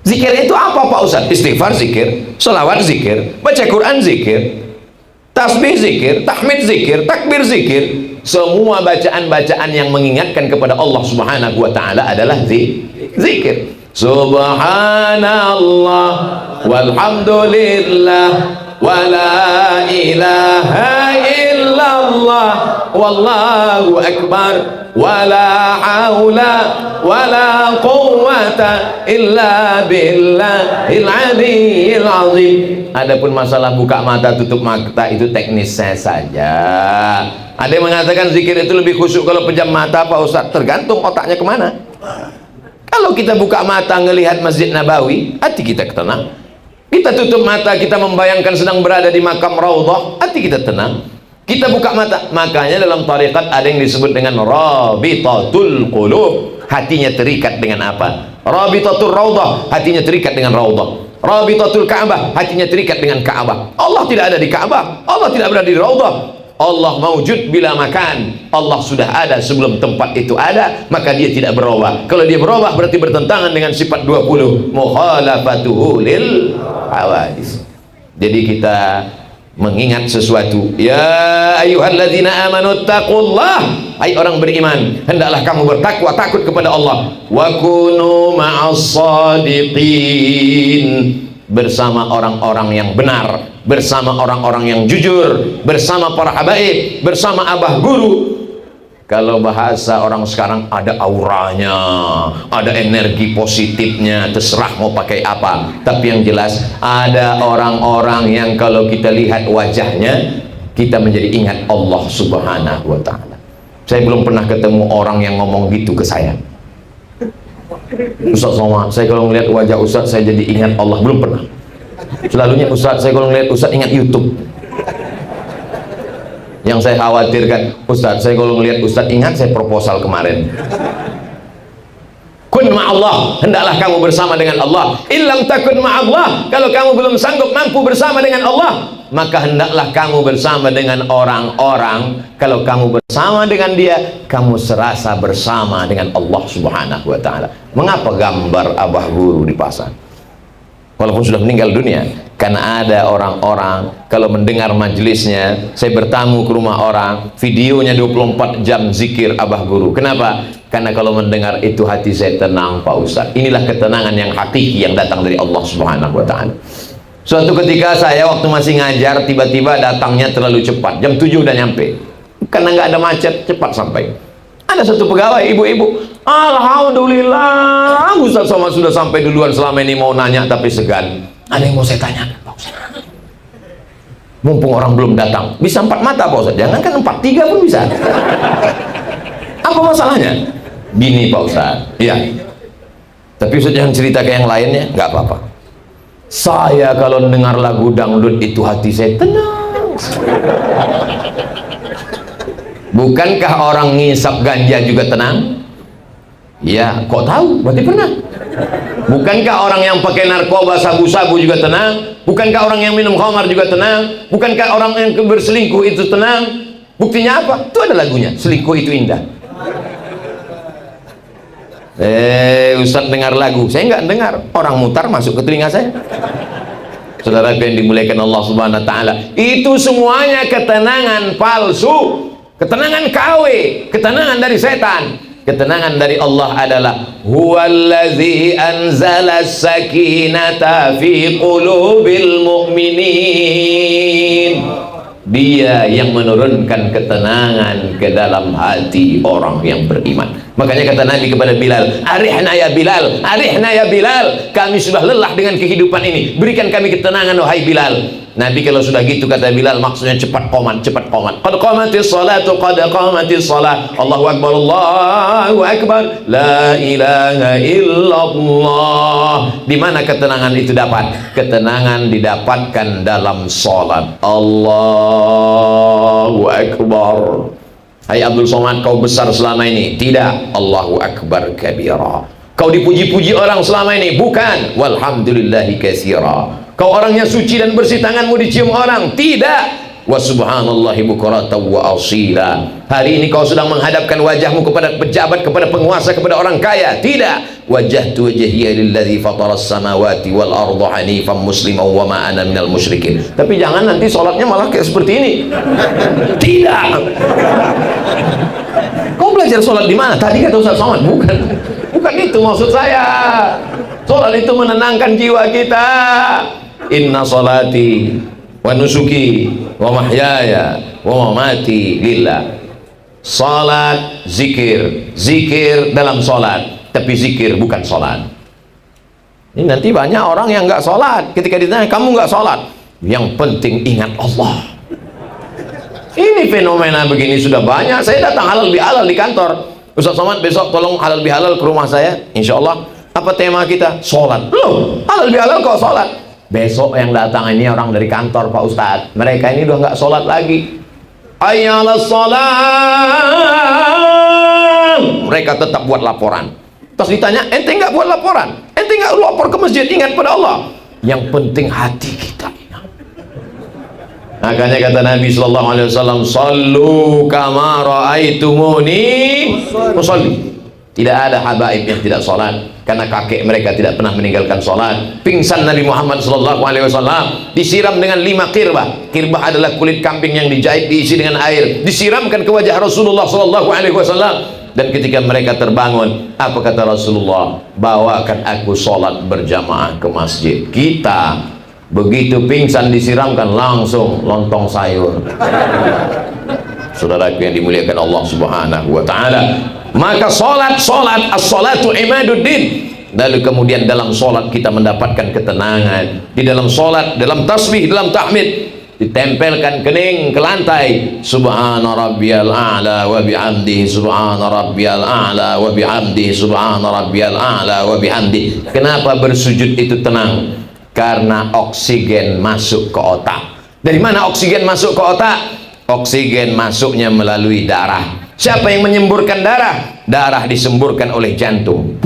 Zikir itu apa Pak Ustaz? Istighfar zikir, selawat zikir, baca Quran zikir, tasbih zikir, tahmid zikir, takbir zikir. Semua bacaan-bacaan yang mengingatkan kepada Allah Subhanahu wa taala adalah zikir. Subhanallah walhamdulillah wala ilaha illallah wallahu akbar wala haula wala quwwata illa billahil aliyyil azim. Adapun masalah buka mata tutup mata itu teknis saya saja. Ada yang mengatakan zikir itu lebih khusyuk kalau pejam mata Pak Ustaz. Tergantung otaknya kemana. Kalau kita buka mata ngelihat Masjid Nabawi, hati kita tenang. Kita tutup mata, kita membayangkan sedang berada di makam Raudhah, hati kita tenang. Kita buka mata, makanya dalam tarekat ada yang disebut dengan Rabitatul Qulub. Hatinya terikat dengan apa? Rabitatul Raudhah, hatinya terikat dengan Raudhah. Rabitatul Ka'bah, hatinya terikat dengan Ka'bah. Allah tidak ada di Ka'bah, Allah tidak berada di Raudhah. Allah mawjud bila makan. Allah sudah ada sebelum tempat itu ada, maka dia tidak berubah. Kalau dia berubah berarti bertentangan dengan sifat 20, mukhalafatuhu lil hawadis. Jadi kita mengingat sesuatu. Ya ayyuhalladzina amanu taqullah. Hai orang beriman, hendaklah kamu bertakwa, takut kepada Allah. Wa kunu ma'as shadiqin. Bersama orang-orang yang benar, bersama orang-orang yang jujur, bersama para habaib, bersama abah guru. Kalau bahasa orang sekarang ada auranya, ada energi positifnya, terserah mau pakai apa. Tapi yang jelas ada orang-orang yang kalau kita lihat wajahnya, kita menjadi ingat Allah Subhanahu wa ta'ala. Saya belum pernah ketemu orang yang ngomong gitu ke saya. Ustaz Somad, saya kalau melihat wajah Ustaz saya jadi ingat Allah. Belum pernah. Selalunya Ustaz, saya kalau melihat Ustaz ingat YouTube. Yang saya khawatirkan, Ustaz, saya kalau melihat Ustaz ingat saya proposal kemarin. Kun ma'allah, hendaklah kamu bersama dengan Allah. Illam takun ma'allah, kalau kamu belum sanggup mampu bersama dengan Allah, maka hendaklah kamu bersama dengan orang-orang. Kalau kamu bersama dengan dia, kamu serasa bersama dengan Allah subhanahu wa ta'ala. Mengapa gambar Abah Guru dipasang? Walaupun sudah meninggal dunia, karena ada orang-orang kalau mendengar majelisnya, saya bertamu ke rumah orang, videonya 24 jam zikir Abah Guru. Kenapa? Karena kalau mendengar itu hati saya tenang, Pak Ustaz. Inilah ketenangan yang hakiki yang datang dari Allah subhanahu wa ta'ala. Suatu ketika saya waktu masih ngajar, tiba-tiba datangnya terlalu cepat, jam 7 udah nyampe, karena nggak ada macet, cepat sampai. Ada satu pegawai ibu-ibu, alhamdulillah Ustaz Somad sudah sampai duluan, selama ini mau nanya tapi segan. Ada yang mau saya tanyakan, Pak Ustaz. Mumpung orang belum datang, bisa 4 mata Pak Ustaz, jangan kan 4, 3 pun bisa. Apa masalahnya? Gini Pak Ustaz, iya, tapi Ustaz jangan cerita ke yang lainnya, nggak apa-apa. Saya kalau dengar lagu dangdut itu hati saya tenang. Bukankah orang ngisap ganja juga tenang? Ya, kok tahu? Berarti pernah. Bukankah orang yang pakai narkoba, sabu-sabu juga tenang? Bukankah orang yang minum khamar juga tenang? Bukankah orang yang berselingkuh itu tenang? Buktinya apa? Itu ada lagunya, selingkuh itu indah. Ustaz dengar lagu, saya nggak dengar, orang mutar masuk ke telinga saya. Saudara yang dimuliakan Allah subhanahu wa ta'ala, itu semuanya ketenangan palsu, ketenangan KW, ketenangan dari setan. Ketenangan dari Allah adalah huwallazi anzala sakinata fi qulubil mu'minin. Dia yang menurunkan ketenangan ke dalam hati orang yang beriman. Makanya kata Nabi kepada Bilal, arihna ya Bilal, arihna ya Bilal, kami sudah lelah dengan kehidupan ini, berikan kami ketenangan wahai Bilal. Nabi kalau sudah gitu kata Bilal, maksudnya cepat qomat, cepat qomat. Qad qamatis salatu, qad qamatis salat. Allahu akbar, Allahu akbar, la ilaha illallah. Di mana ketenangan itu dapat? Ketenangan didapatkan dalam salat. Allahu akbar. Hai Abdul Somad, kau besar selama ini. Tidak. Allahu akbar kabira. Kau dipuji-puji orang selama ini. Bukan. Walhamdulillahi katsira. Kau orangnya suci dan bersih, tanganmu dicium orang. Tidak. Wa subhanallahi bukratan wa asila. Hari ini kau sedang menghadapkan wajahmu kepada pejabat, kepada penguasa, kepada orang kaya. Tidak. Wajjahtu wajhiya lilladzi fataras samawati wal arda hanifan musliman wa ma ana minal musyrikin. Tapi jangan nanti sholatnya malah kayak seperti ini. Tidak. Kau belajar sholat di mana? Tadi kata Ustaz Somad. Bukan. Bukan itu maksud saya. Sholat itu menenangkan jiwa kita. Inna salati wa nusuki wa mahyaya wa mamati lillah. Salat, zikir, zikir dalam salat, tapi zikir bukan salat. Ini nanti banyak orang yang nggak salat, ketika ditanya kamu nggak salat, yang penting ingat Allah. Ini fenomena begini sudah banyak. Saya datang halal bihalal di kantor. Ustaz Somad besok tolong halal bihalal ke rumah saya, insya Allah. Apa tema kita? Salat. Loh, halal bihalal kok salat? Besok yang datang ini orang dari kantor Pak Ustadz, mereka ini udah nggak sholat lagi. Ayyalas sholat. Mereka tetap buat laporan. Terus ditanya, ente nggak buat laporan? Ente nggak lapor ke masjid? Ingat pada Allah. Yang penting hati kita ingat. Makanya kata Nabi Sallallahu Alaihi Wasallam, sallu kama ra'aitumuni usolli. Tidak ada habaib yang tidak sholat, karena kakek mereka tidak pernah meninggalkan sholat. Pingsan Nabi Muhammad SAW disiram dengan 5 kirbah. Kirbah adalah kulit kambing yang dijahit, diisi dengan air, disiramkan ke wajah Rasulullah SAW. Dan ketika mereka terbangun, apa kata Rasulullah? Bawakan aku sholat berjamaah ke masjid. Kita begitu pingsan disiramkan, langsung lontong sayur. Saudaraku yang dimuliakan Allah Subhanahu wa ta'ala, maka salat, as-salatu imaduddin. Lalu kemudian dalam salat kita mendapatkan ketenangan. Di dalam salat, dalam tasbih, dalam tahmid, ditempelkan kening ke lantai, subhana rabbiyal a'la wa bihamdihi, subhana rabbiyal a'la wa bihamdihi, subhana rabbiyal a'la wa bihamdihi. Kenapa bersujud itu tenang? Karena oksigen masuk ke otak. Dari mana oksigen masuk ke otak? Oksigen masuknya melalui darah. Siapa yang menyemburkan darah? Darah disemburkan oleh jantung.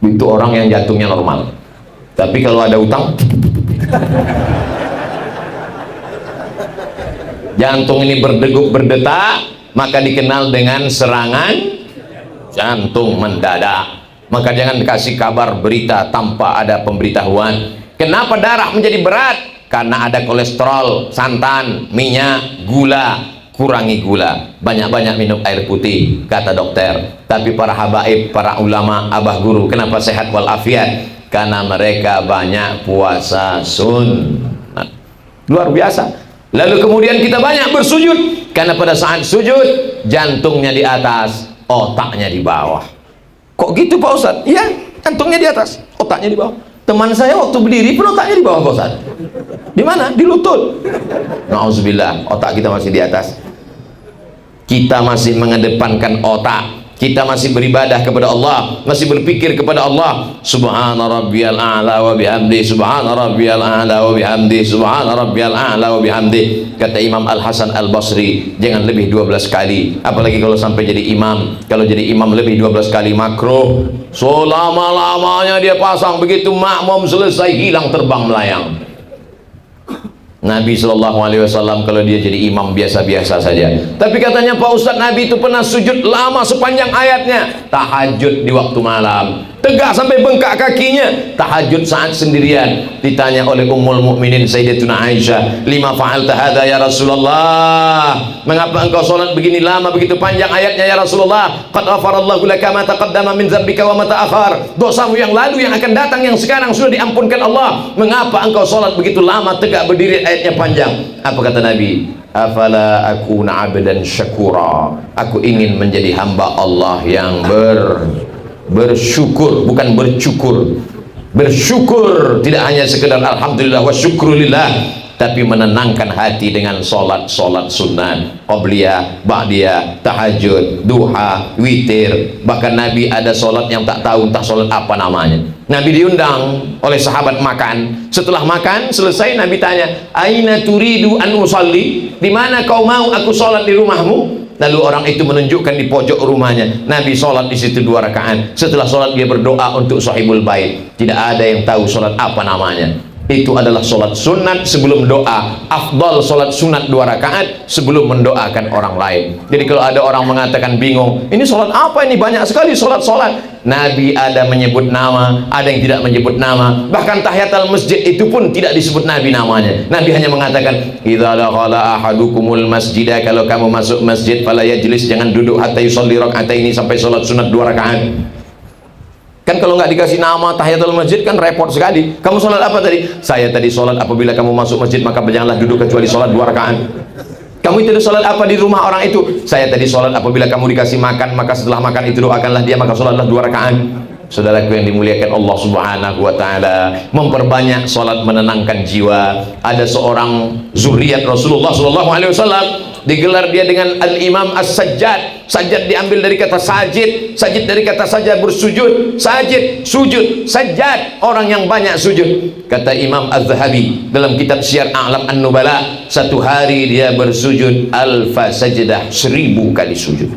Itu orang yang jantungnya normal. Tapi kalau ada utang, jantung ini berdegup berdetak, maka dikenal dengan serangan jantung mendadak. Maka jangan dikasih kabar berita tanpa ada pemberitahuan. Kenapa darah menjadi berat? Karena ada kolesterol, santan, minyak, gula. Kurangi gula, banyak-banyak minum air putih, kata dokter. Tapi para habaib, para ulama, abah guru, kenapa sehat walafiat? Karena mereka banyak puasa sunnah. Luar biasa. Lalu kemudian kita banyak bersujud, karena pada saat sujud jantungnya di atas, otaknya di bawah. Kok gitu Pak Ustadz? Iya, jantungnya di atas, otaknya di bawah. Teman saya waktu berdiri pun otaknya di bawah Pak Ustadz. Di mana? Di lutut. Nauzubillah, otak kita masih di atas. Kita masih mengedepankan otak. Kita masih beribadah kepada Allah, masih berpikir kepada Allah. Subhana rabbiyal a'la wa bihamdi, subhana rabbiyal a'la wa bihamdi, subhana rabbiyal a'la wa bihamdi. Kata Imam Al-Hasan Al-Basri, jangan lebih 12 kali. Apalagi kalau sampai jadi imam. Kalau jadi imam lebih 12 kali makruh. Selama-lamanya dia pasang, begitu makmum selesai hilang terbang melayang. Nabi SAW kalau dia jadi imam biasa-biasa saja. Tapi katanya Pak Ustadz, Nabi itu pernah sujud lama sepanjang ayatnya. Tahajud di waktu malam, tegak sampai bengkak kakinya. Tahajud saat sendirian. Ditanya oleh Ummul Mukminin Sayyidatuna Aisyah, lima fa'alta hadza ya Rasulullah, mengapa engkau sholat begini lama, begitu panjang ayatnya ya Rasulullah? Qad ghafarallahu laka ma taqaddama min dzambika wa ma ta'akhkhar. Dosamu yang lalu, yang akan datang, yang sekarang sudah diampunkan Allah. Mengapa engkau sholat begitu lama, tegak berdiri, ayatnya panjang? Apa kata Nabi? Afala akuna abdan syakura. Aku ingin menjadi hamba Allah yang bersyukur, bukan bercukur. Bersyukur, tidak hanya sekedar alhamdulillah wa syukrulillah, tapi menenangkan hati dengan solat sunat, qabliyah, ba'diyah, tahajud, duha, witir. Bahkan Nabi ada solat yang tak tahu entah solat apa namanya. Nabi diundang oleh sahabat makan. Setelah makan selesai, Nabi tanya, aina turidu an usalli? Di mana kau mau aku solat di rumahmu? Lalu orang itu menunjukkan di pojok rumahnya. Nabi sholat di situ 2 rakaat. Setelah sholat dia berdoa untuk sahibul bait. Tidak ada yang tahu sholat apa namanya. Itu adalah sholat sunat sebelum doa. Afdal sholat sunat 2 rakaat sebelum mendoakan orang lain. Jadi kalau ada orang mengatakan bingung, ini sholat apa ini? Banyak sekali sholat-sholat. Nabi ada menyebut nama, ada yang tidak menyebut nama. Bahkan tahiyatul masjid itu pun tidak disebut Nabi namanya. Nabi hanya mengatakan, idza dakhala ahadukumul masjidah, kalau kamu masuk masjid fala yajlis, jangan duduk hatta yusalli raka'ataini, sampai sholat sunat 2 rakaat. Kan kalau nggak dikasih nama tahiyatul masjid kan repot sekali. Kamu sholat apa tadi? Saya tadi sholat apabila kamu masuk masjid maka janganlah duduk kecuali sholat 2 rakaat. Kamu itu sholat apa di rumah orang itu? Saya tadi sholat apabila kamu dikasih makan maka setelah makan itu doakanlah dia, maka sholatlah 2 rakaat. Saudaraku yang dimuliakan Allah Subhanahu wa taala, memperbanyak sholat menenangkan jiwa. Ada seorang zuriat Rasulullah SAW, digelar dia dengan Al-Imam As-Sajjad. Sajjad diambil dari kata sajid, sajid dari kata sajad bersujud, sajid sujud, sajjad orang yang banyak sujud. Kata Imam Az-Zahabi dalam kitab Syiar A'lam An-Nubala, satu hari dia bersujud alfa sajdah, 1000 kali sujud.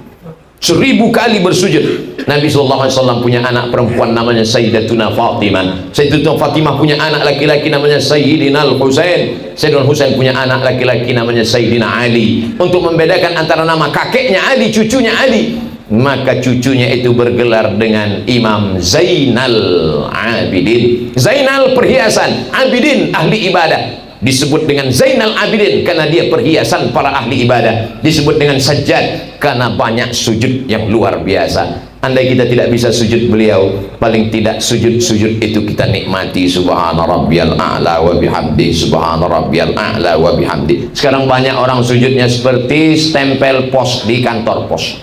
1000 kali bersujud. Nabi SAW punya anak perempuan namanya Sayyidatuna Fatimah. Sayyidatuna Fatimah punya anak laki-laki namanya Sayyidina Al-Husain. Sayyidina Husain punya anak laki-laki namanya Sayyidina Ali. Untuk membedakan antara nama kakeknya Ali, cucunya Ali, maka cucunya itu bergelar dengan Imam Zainal Abidin. Zainal perhiasan, Abidin ahli ibadah. Disebut dengan Zainal Abidin karena dia perhiasan para ahli ibadah. Disebut dengan Sajjad karena banyak sujud yang luar biasa. Andai kita tidak bisa sujud beliau, paling tidak sujud-sujud itu kita nikmati. Subhana rabbiyal a'la wa bihamdi, subhana rabbiyal a'la wa bihamdi. Sekarang banyak orang sujudnya seperti stempel pos di kantor pos.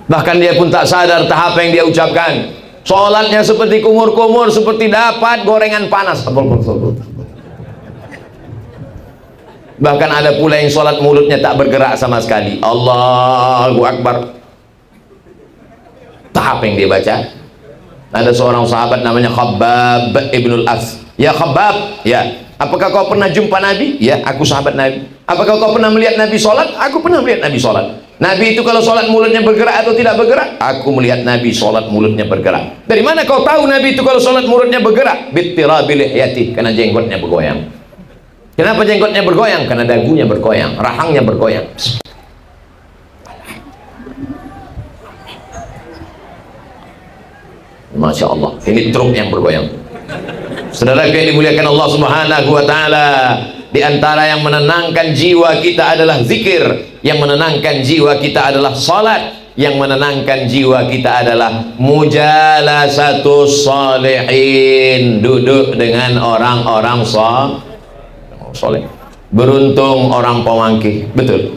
Bahkan dia pun tak sadar tahap yang dia ucapkan. Sholatnya seperti kumur-kumur, seperti dapat gorengan panas. Bahkan ada pula yang sholat mulutnya tak bergerak sama sekali. Allahu Akbar. Tahap yang dia baca. Ada seorang sahabat namanya Khabbab ibnul As. Ya Khabbab, ya, apakah kau pernah jumpa Nabi? Ya, aku sahabat Nabi. Apakah kau pernah melihat Nabi sholat? Aku pernah melihat Nabi sholat. Nabi itu kalau sholat mulutnya bergerak atau tidak bergerak? Aku melihat Nabi sholat mulutnya bergerak. Dari mana kau tahu Nabi itu kalau sholat mulutnya bergerak? Bittirabil lihyati, karena jenggotnya bergoyang. Kenapa jenggotnya bergoyang? Karena dagunya bergoyang, rahangnya bergoyang. Masya Allah, ini truk yang bergoyang. Saudara yang dimuliakan Allah Subhanahu wa Ta'ala, di antara yang menenangkan jiwa kita adalah zikir, yang menenangkan jiwa kita adalah salat, yang menenangkan jiwa kita adalah mujalasatus shalihin, duduk dengan orang-orang soleh. Beruntung orang Pemangkih, betul.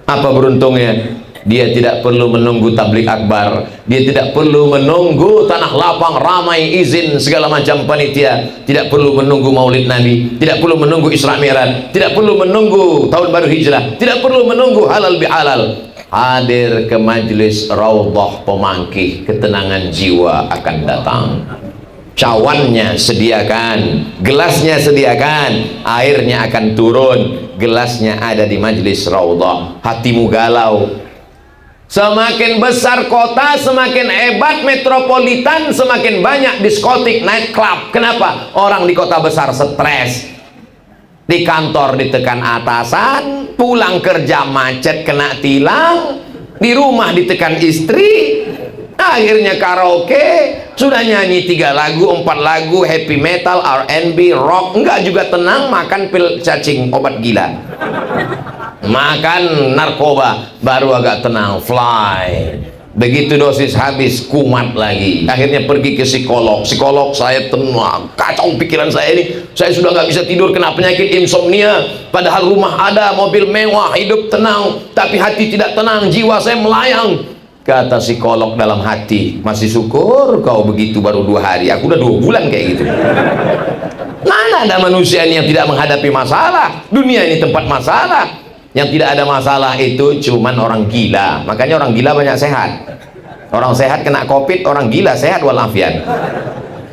Apa beruntungnya? Dia tidak perlu menunggu tablik akbar, dia tidak perlu menunggu tanah lapang ramai izin segala macam panitia, tidak perlu menunggu maulid Nabi, tidak perlu menunggu Isra Mi'raj, tidak perlu menunggu tahun baru hijrah, tidak perlu menunggu halal bihalal. Hadir ke majlis Raudhah Pemangkih, ketenangan jiwa akan datang. Cawannya sediakan, gelasnya sediakan, airnya akan turun, gelasnya ada di majlis Raudhah. Hatimu galau. Semakin besar kota, semakin hebat metropolitan, semakin banyak diskotik, night club. Kenapa? Orang di kota besar stres, di kantor ditekan atasan, pulang kerja macet kena tilang, di rumah ditekan istri, akhirnya karaoke, sudah nyanyi 3 lagu, 4 lagu, happy metal, R&B, rock, enggak juga tenang, makan pil cacing, obat gila, makan narkoba, baru agak tenang, fly. Begitu dosis habis, kumat lagi, akhirnya pergi ke psikolog. Saya tenang, kacau pikiran saya ini, saya sudah nggak bisa tidur, kena penyakit insomnia, padahal rumah ada, mobil mewah, hidup tenang, tapi hati tidak tenang, jiwa saya melayang. Kata psikolog dalam hati, masih syukur kau begitu baru 2 hari, aku udah 2 bulan kayak gitu. Mana ada manusia ini yang tidak menghadapi masalah? Dunia ini tempat masalah. Yang tidak ada masalah itu cuman orang gila. Makanya orang gila banyak sehat. Orang sehat kena covid, orang gila sehat walafiat.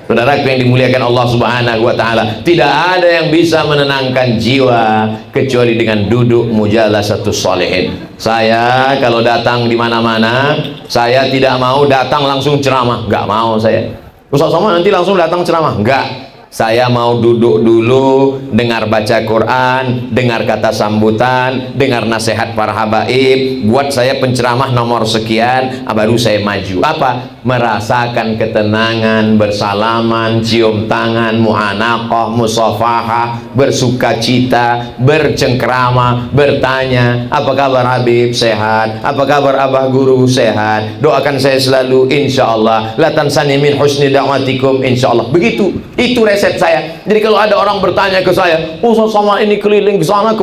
Saudara yang dimuliakan Allah Subhanahu wa Ta'ala, tidak ada yang bisa menenangkan jiwa kecuali dengan duduk mujalasatus sholihin. Saya kalau datang di mana-mana, saya tidak mau datang langsung ceramah, nggak mau saya. Ustaz Somad nanti langsung datang ceramah, nggak. Saya mau duduk dulu, dengar baca Quran, dengar kata sambutan, dengar nasihat para habaib, buat saya penceramah nomor sekian, baru saya maju. Apa? Merasakan ketenangan, bersalaman, cium tangan, mu'anaqah, musafahah, bersuka cita, bercengkrama, bertanya, apa kabar Habib? Sehat. Apa kabar Abah Guru? Sehat. Doakan saya selalu, insya Allah. La tansani min husni da'watikum, insya Allah. Begitu, itu resep saya. Jadi kalau ada orang bertanya ke saya, Ustaz Somad ini keliling ke sana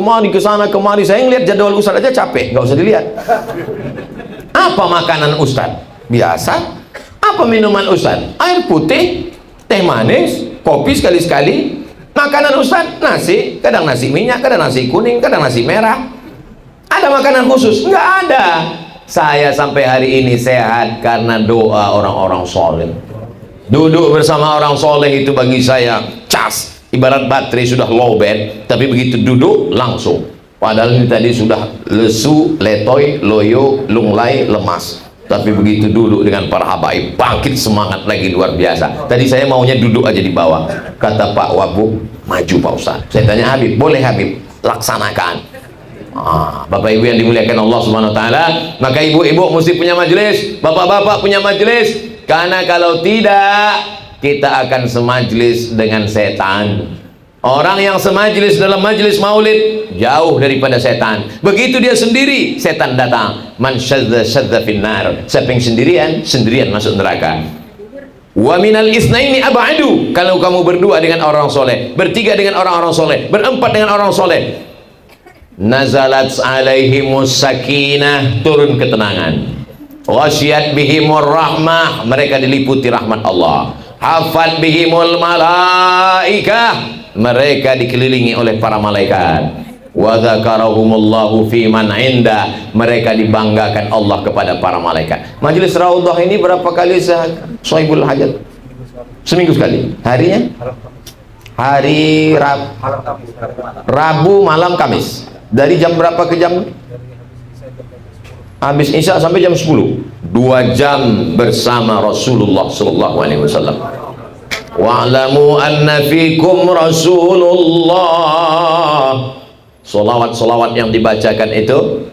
kemari, saya ngeliat jadwal Ustaz aja capek, nggak usah dilihat. Apa makanan Ustaz? Biasa. Apa minuman Ustaz? Air putih, teh manis, kopi sekali-sekali. Makanan Ustaz? Nasi, kadang nasi minyak, kadang nasi kuning, kadang nasi merah. Ada makanan khusus? Nggak ada. Saya sampai hari ini sehat karena doa orang-orang soleh. Duduk bersama orang soleh itu bagi saya cas, ibarat baterai sudah lowbat, tapi begitu duduk langsung. Padahal ini tadi sudah lesu, letoy, loyo, lunglai, lemas, tapi begitu duduk dengan para habaib, bangkit semangat lagi luar biasa. Tadi saya maunya duduk aja di bawah, kata Pak Wabuk, maju Pak Ustaz. Saya tanya Habib, boleh Habib, laksanakan. Bapak ibu yang dimuliakan Allah Subhanahu wa Ta'ala, maka ibu-ibu mesti punya majelis, bapak-bapak punya majelis. Karena kalau tidak, kita akan semajlis dengan setan. Orang yang semajlis dalam majlis maulid jauh daripada setan. Begitu dia sendiri, setan datang. Man syadza syadza finnar. Siapa yang sendirian masuk neraka. Wa minal isnaini ab'adu. Kalau kamu berdua dengan orang soleh, bertiga dengan orang-orang soleh, berempat dengan orang soleh, nazalat alaihimus sakinah, turun ketenangan. Ghasyiyat bihimur rahmah, mereka diliputi rahmat Allah. Hafat bihimul malaikah, mereka dikelilingi oleh para malaikat. Wa dzakarahumullahu fi man inda, mereka dibanggakan Allah kepada para malaikat. Majelis Raudhah ini berapa kali Sohibul Hajat? Seminggu sekali. Harinya? Hari Rabu malam Kamis. Dari jam berapa ke jam? Habis isya sampai jam 10, 2 jam bersama Rasulullah sallallahu alaihi wasallam. Wa'lamu anna fikum Rasulullah. Salawat-salawat yang dibacakan itu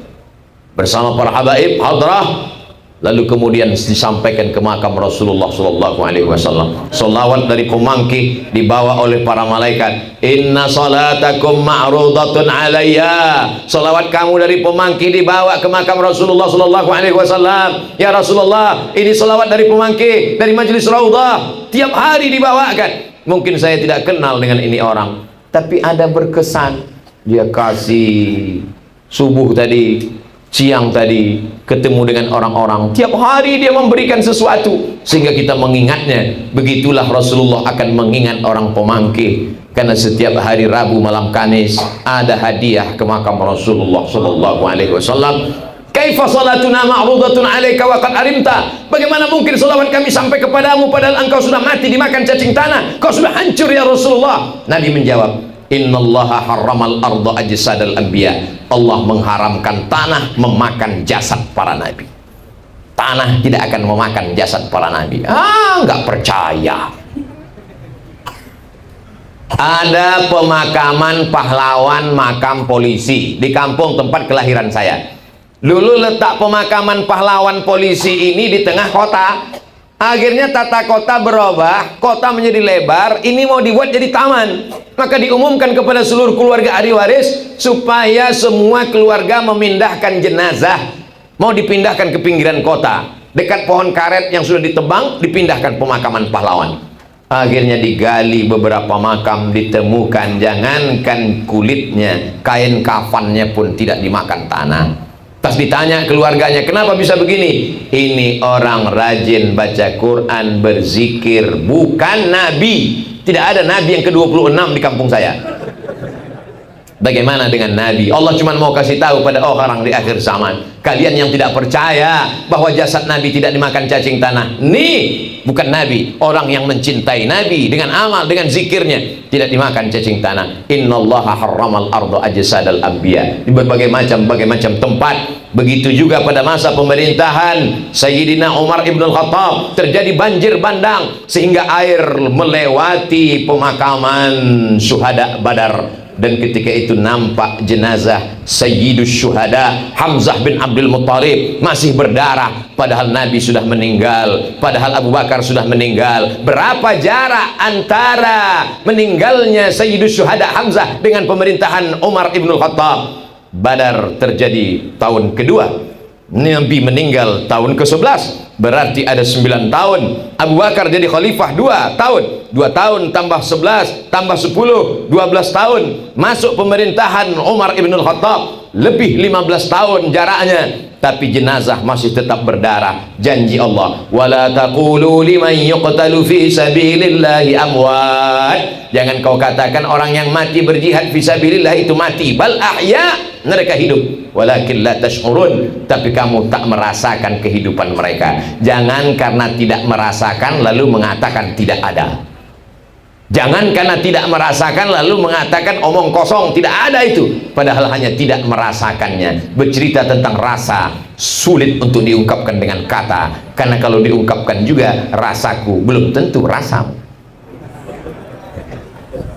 bersama para habaib hadrah, lalu kemudian disampaikan ke makam Rasulullah sallallahu alaihi wasallam. Salawat dari pemangki dibawa oleh para malaikat. Inna salatakum ma'rudatun alayya. Salawat kamu dari pemangki dibawa ke makam Rasulullah sallallahu alaihi wasallam. Ya Rasulullah, ini salawat dari pemangki dari majelis Raudhah, tiap hari dibawakan. Mungkin saya tidak kenal dengan ini orang, tapi ada berkesan. Dia kasih subuh tadi, siang tadi, ketemu dengan orang-orang, tiap hari dia memberikan sesuatu sehingga kita mengingatnya. Begitulah Rasulullah akan mengingat orang pemangki, karena setiap hari Rabu malam Kamis ada hadiah ke makam Rasulullah sallallahu alaihi wasallam. Kaifa salatuna ma'rudatun 'alaika wa qad arimta. Bagaimana mungkin salawat kami sampai kepadamu padahal engkau sudah mati dimakan cacing tanah, kau sudah hancur ya Rasulullah. Nabi menjawab, innallaha harramal arda ajsadal anbiya. Allah mengharamkan tanah memakan jasad para nabi. Tanah tidak akan memakan jasad para nabi. Nggak percaya. Ada pemakaman pahlawan makam polisi di kampung tempat kelahiran saya. Dulu letak pemakaman pahlawan polisi ini di tengah kota. Akhirnya tata kota berubah, kota menjadi lebar, ini mau dibuat jadi taman. Maka diumumkan kepada seluruh keluarga ahli waris supaya semua keluarga memindahkan jenazah, mau dipindahkan ke pinggiran kota, dekat pohon karet yang sudah ditebang, dipindahkan pemakaman pahlawan. Akhirnya digali beberapa makam, ditemukan jangankan kulitnya, kain kafannya pun tidak dimakan tanah. Pas ditanya keluarganya, kenapa bisa begini? Ini orang rajin baca Quran, berzikir, bukan nabi. Tidak ada nabi yang ke-26 di kampung saya. Bagaimana dengan nabi? Allah cuma mau kasih tahu pada orang di akhir zaman, kalian yang tidak percaya bahwa jasad nabi tidak dimakan cacing tanah, nih bukan nabi. Orang yang mencintai nabi dengan amal, dengan zikirnya, tidak dimakan cacing tanah. Innallaha harramal arda ajsadal anbiya. Di berbagai macam tempat. Begitu juga pada masa pemerintahan Sayyidina Umar ibn al-Khattab terjadi banjir bandang sehingga air melewati pemakaman syuhada Badar. Dan ketika itu nampak jenazah Sayyidus Syuhada Hamzah bin Abdul Muttalib masih berdarah, padahal Nabi sudah meninggal, padahal Abu Bakar sudah meninggal. Berapa jarak antara meninggalnya Sayyidus Syuhada Hamzah dengan pemerintahan Umar ibn Khattab? Badar terjadi tahun kedua, Nabi meninggal tahun ke-11, berarti ada 9 tahun. Abu Bakar jadi khalifah 2 tahun, 2 tahun tambah 11 tambah 10, 12 tahun. Masuk pemerintahan Umar ibn Khattab, lebih 15 tahun jaraknya, tapi jenazah masih tetap berdarah. Janji Allah, wala taqulu liman yuqtalu fi sabilillahi amwat. Jangan kau katakan orang yang mati berjihad fi sabilillah itu mati, bal ahya, mereka hidup, walakin la tash'urun, tapi kamu tak merasakan kehidupan mereka. Jangan karena tidak merasakan lalu mengatakan tidak ada. Jangan karena tidak merasakan lalu mengatakan omong kosong, tidak ada itu, padahal hanya tidak merasakannya. Bercerita tentang rasa sulit untuk diungkapkan dengan kata, karena kalau diungkapkan juga rasaku belum tentu rasamu.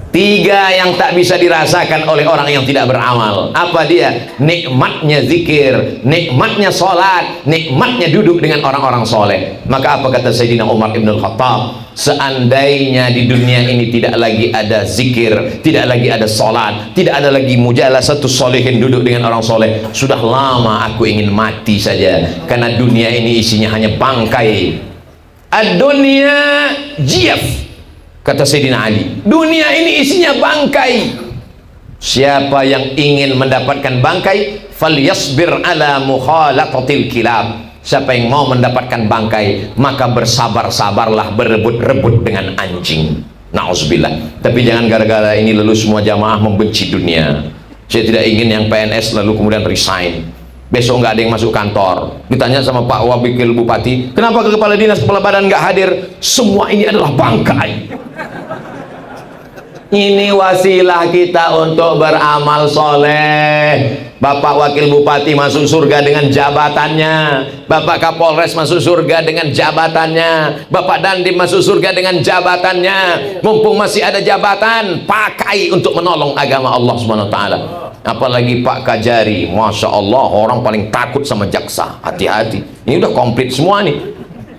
3 yang tak bisa dirasakan oleh orang yang tidak beramal. Apa dia? Nikmatnya zikir, nikmatnya sholat, nikmatnya duduk dengan orang-orang soleh. Maka apa kata Sayyidina Umar ibn Khattab? Seandainya di dunia ini tidak lagi ada zikir, tidak lagi ada sholat, tidak ada lagi mujalasatus sholihin, duduk dengan orang soleh, sudah lama aku ingin mati saja, karena dunia ini isinya hanya bangkai. Ad-dunya jiyaf, kata Sayyidina Ali, dunia ini isinya bangkai. Siapa yang ingin mendapatkan bangkai, falyasbir ala mukhalatatil kilab. Siapa yang mau mendapatkan bangkai, maka bersabar-sabarlah berebut-rebut dengan anjing. Na'udzubillah. Tapi jangan gara-gara ini lalu semua jamaah membenci dunia. Saya tidak ingin yang PNS lalu kemudian resign, besok nggak ada yang masuk kantor. Ditanya sama Pak Wakil Bupati, kenapa ke kepala dinas, kepala badan nggak hadir? Semua ini adalah bangkai. Ini wasilah kita untuk beramal soleh. Bapak Wakil Bupati masuk surga dengan jabatannya, Bapak Kapolres masuk surga dengan jabatannya, Bapak Dandim masuk surga dengan jabatannya. Mumpung masih ada jabatan, pakai untuk menolong agama Allah Subhanahu wa taala. Apalagi Pak Kajari, Masya Allah, orang paling takut sama jaksa. Hati-hati, ini udah komplit semua nih.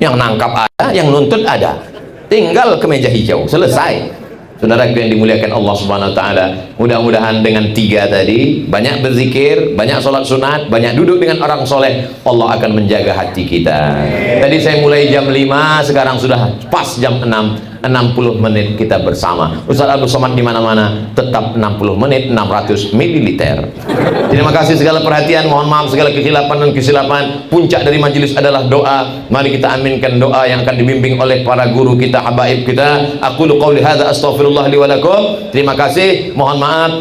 Yang nangkap ada, yang nuntut ada, tinggal ke meja hijau, selesai. Saudaraku yang dimuliakan Allah Subhanahu wa taala, mudah-mudahan dengan 3 tadi, banyak berzikir, banyak sholat sunat, banyak duduk dengan orang soleh, Allah akan menjaga hati kita. Tadi saya mulai jam 5, sekarang sudah pas jam 6. 60 menit kita bersama. Ustaz Abdul Somad di mana-mana, tetap 60 menit 600 ml. Terima kasih segala perhatian, mohon maaf segala kekhilafan dan kesilapan. Puncak dari majelis adalah doa. Mari kita aminkan doa yang akan dibimbing oleh para guru kita, habaib kita. Aqulu qouli hadza astaghfirullah li wa lakum. Terima kasih, mohon maaf.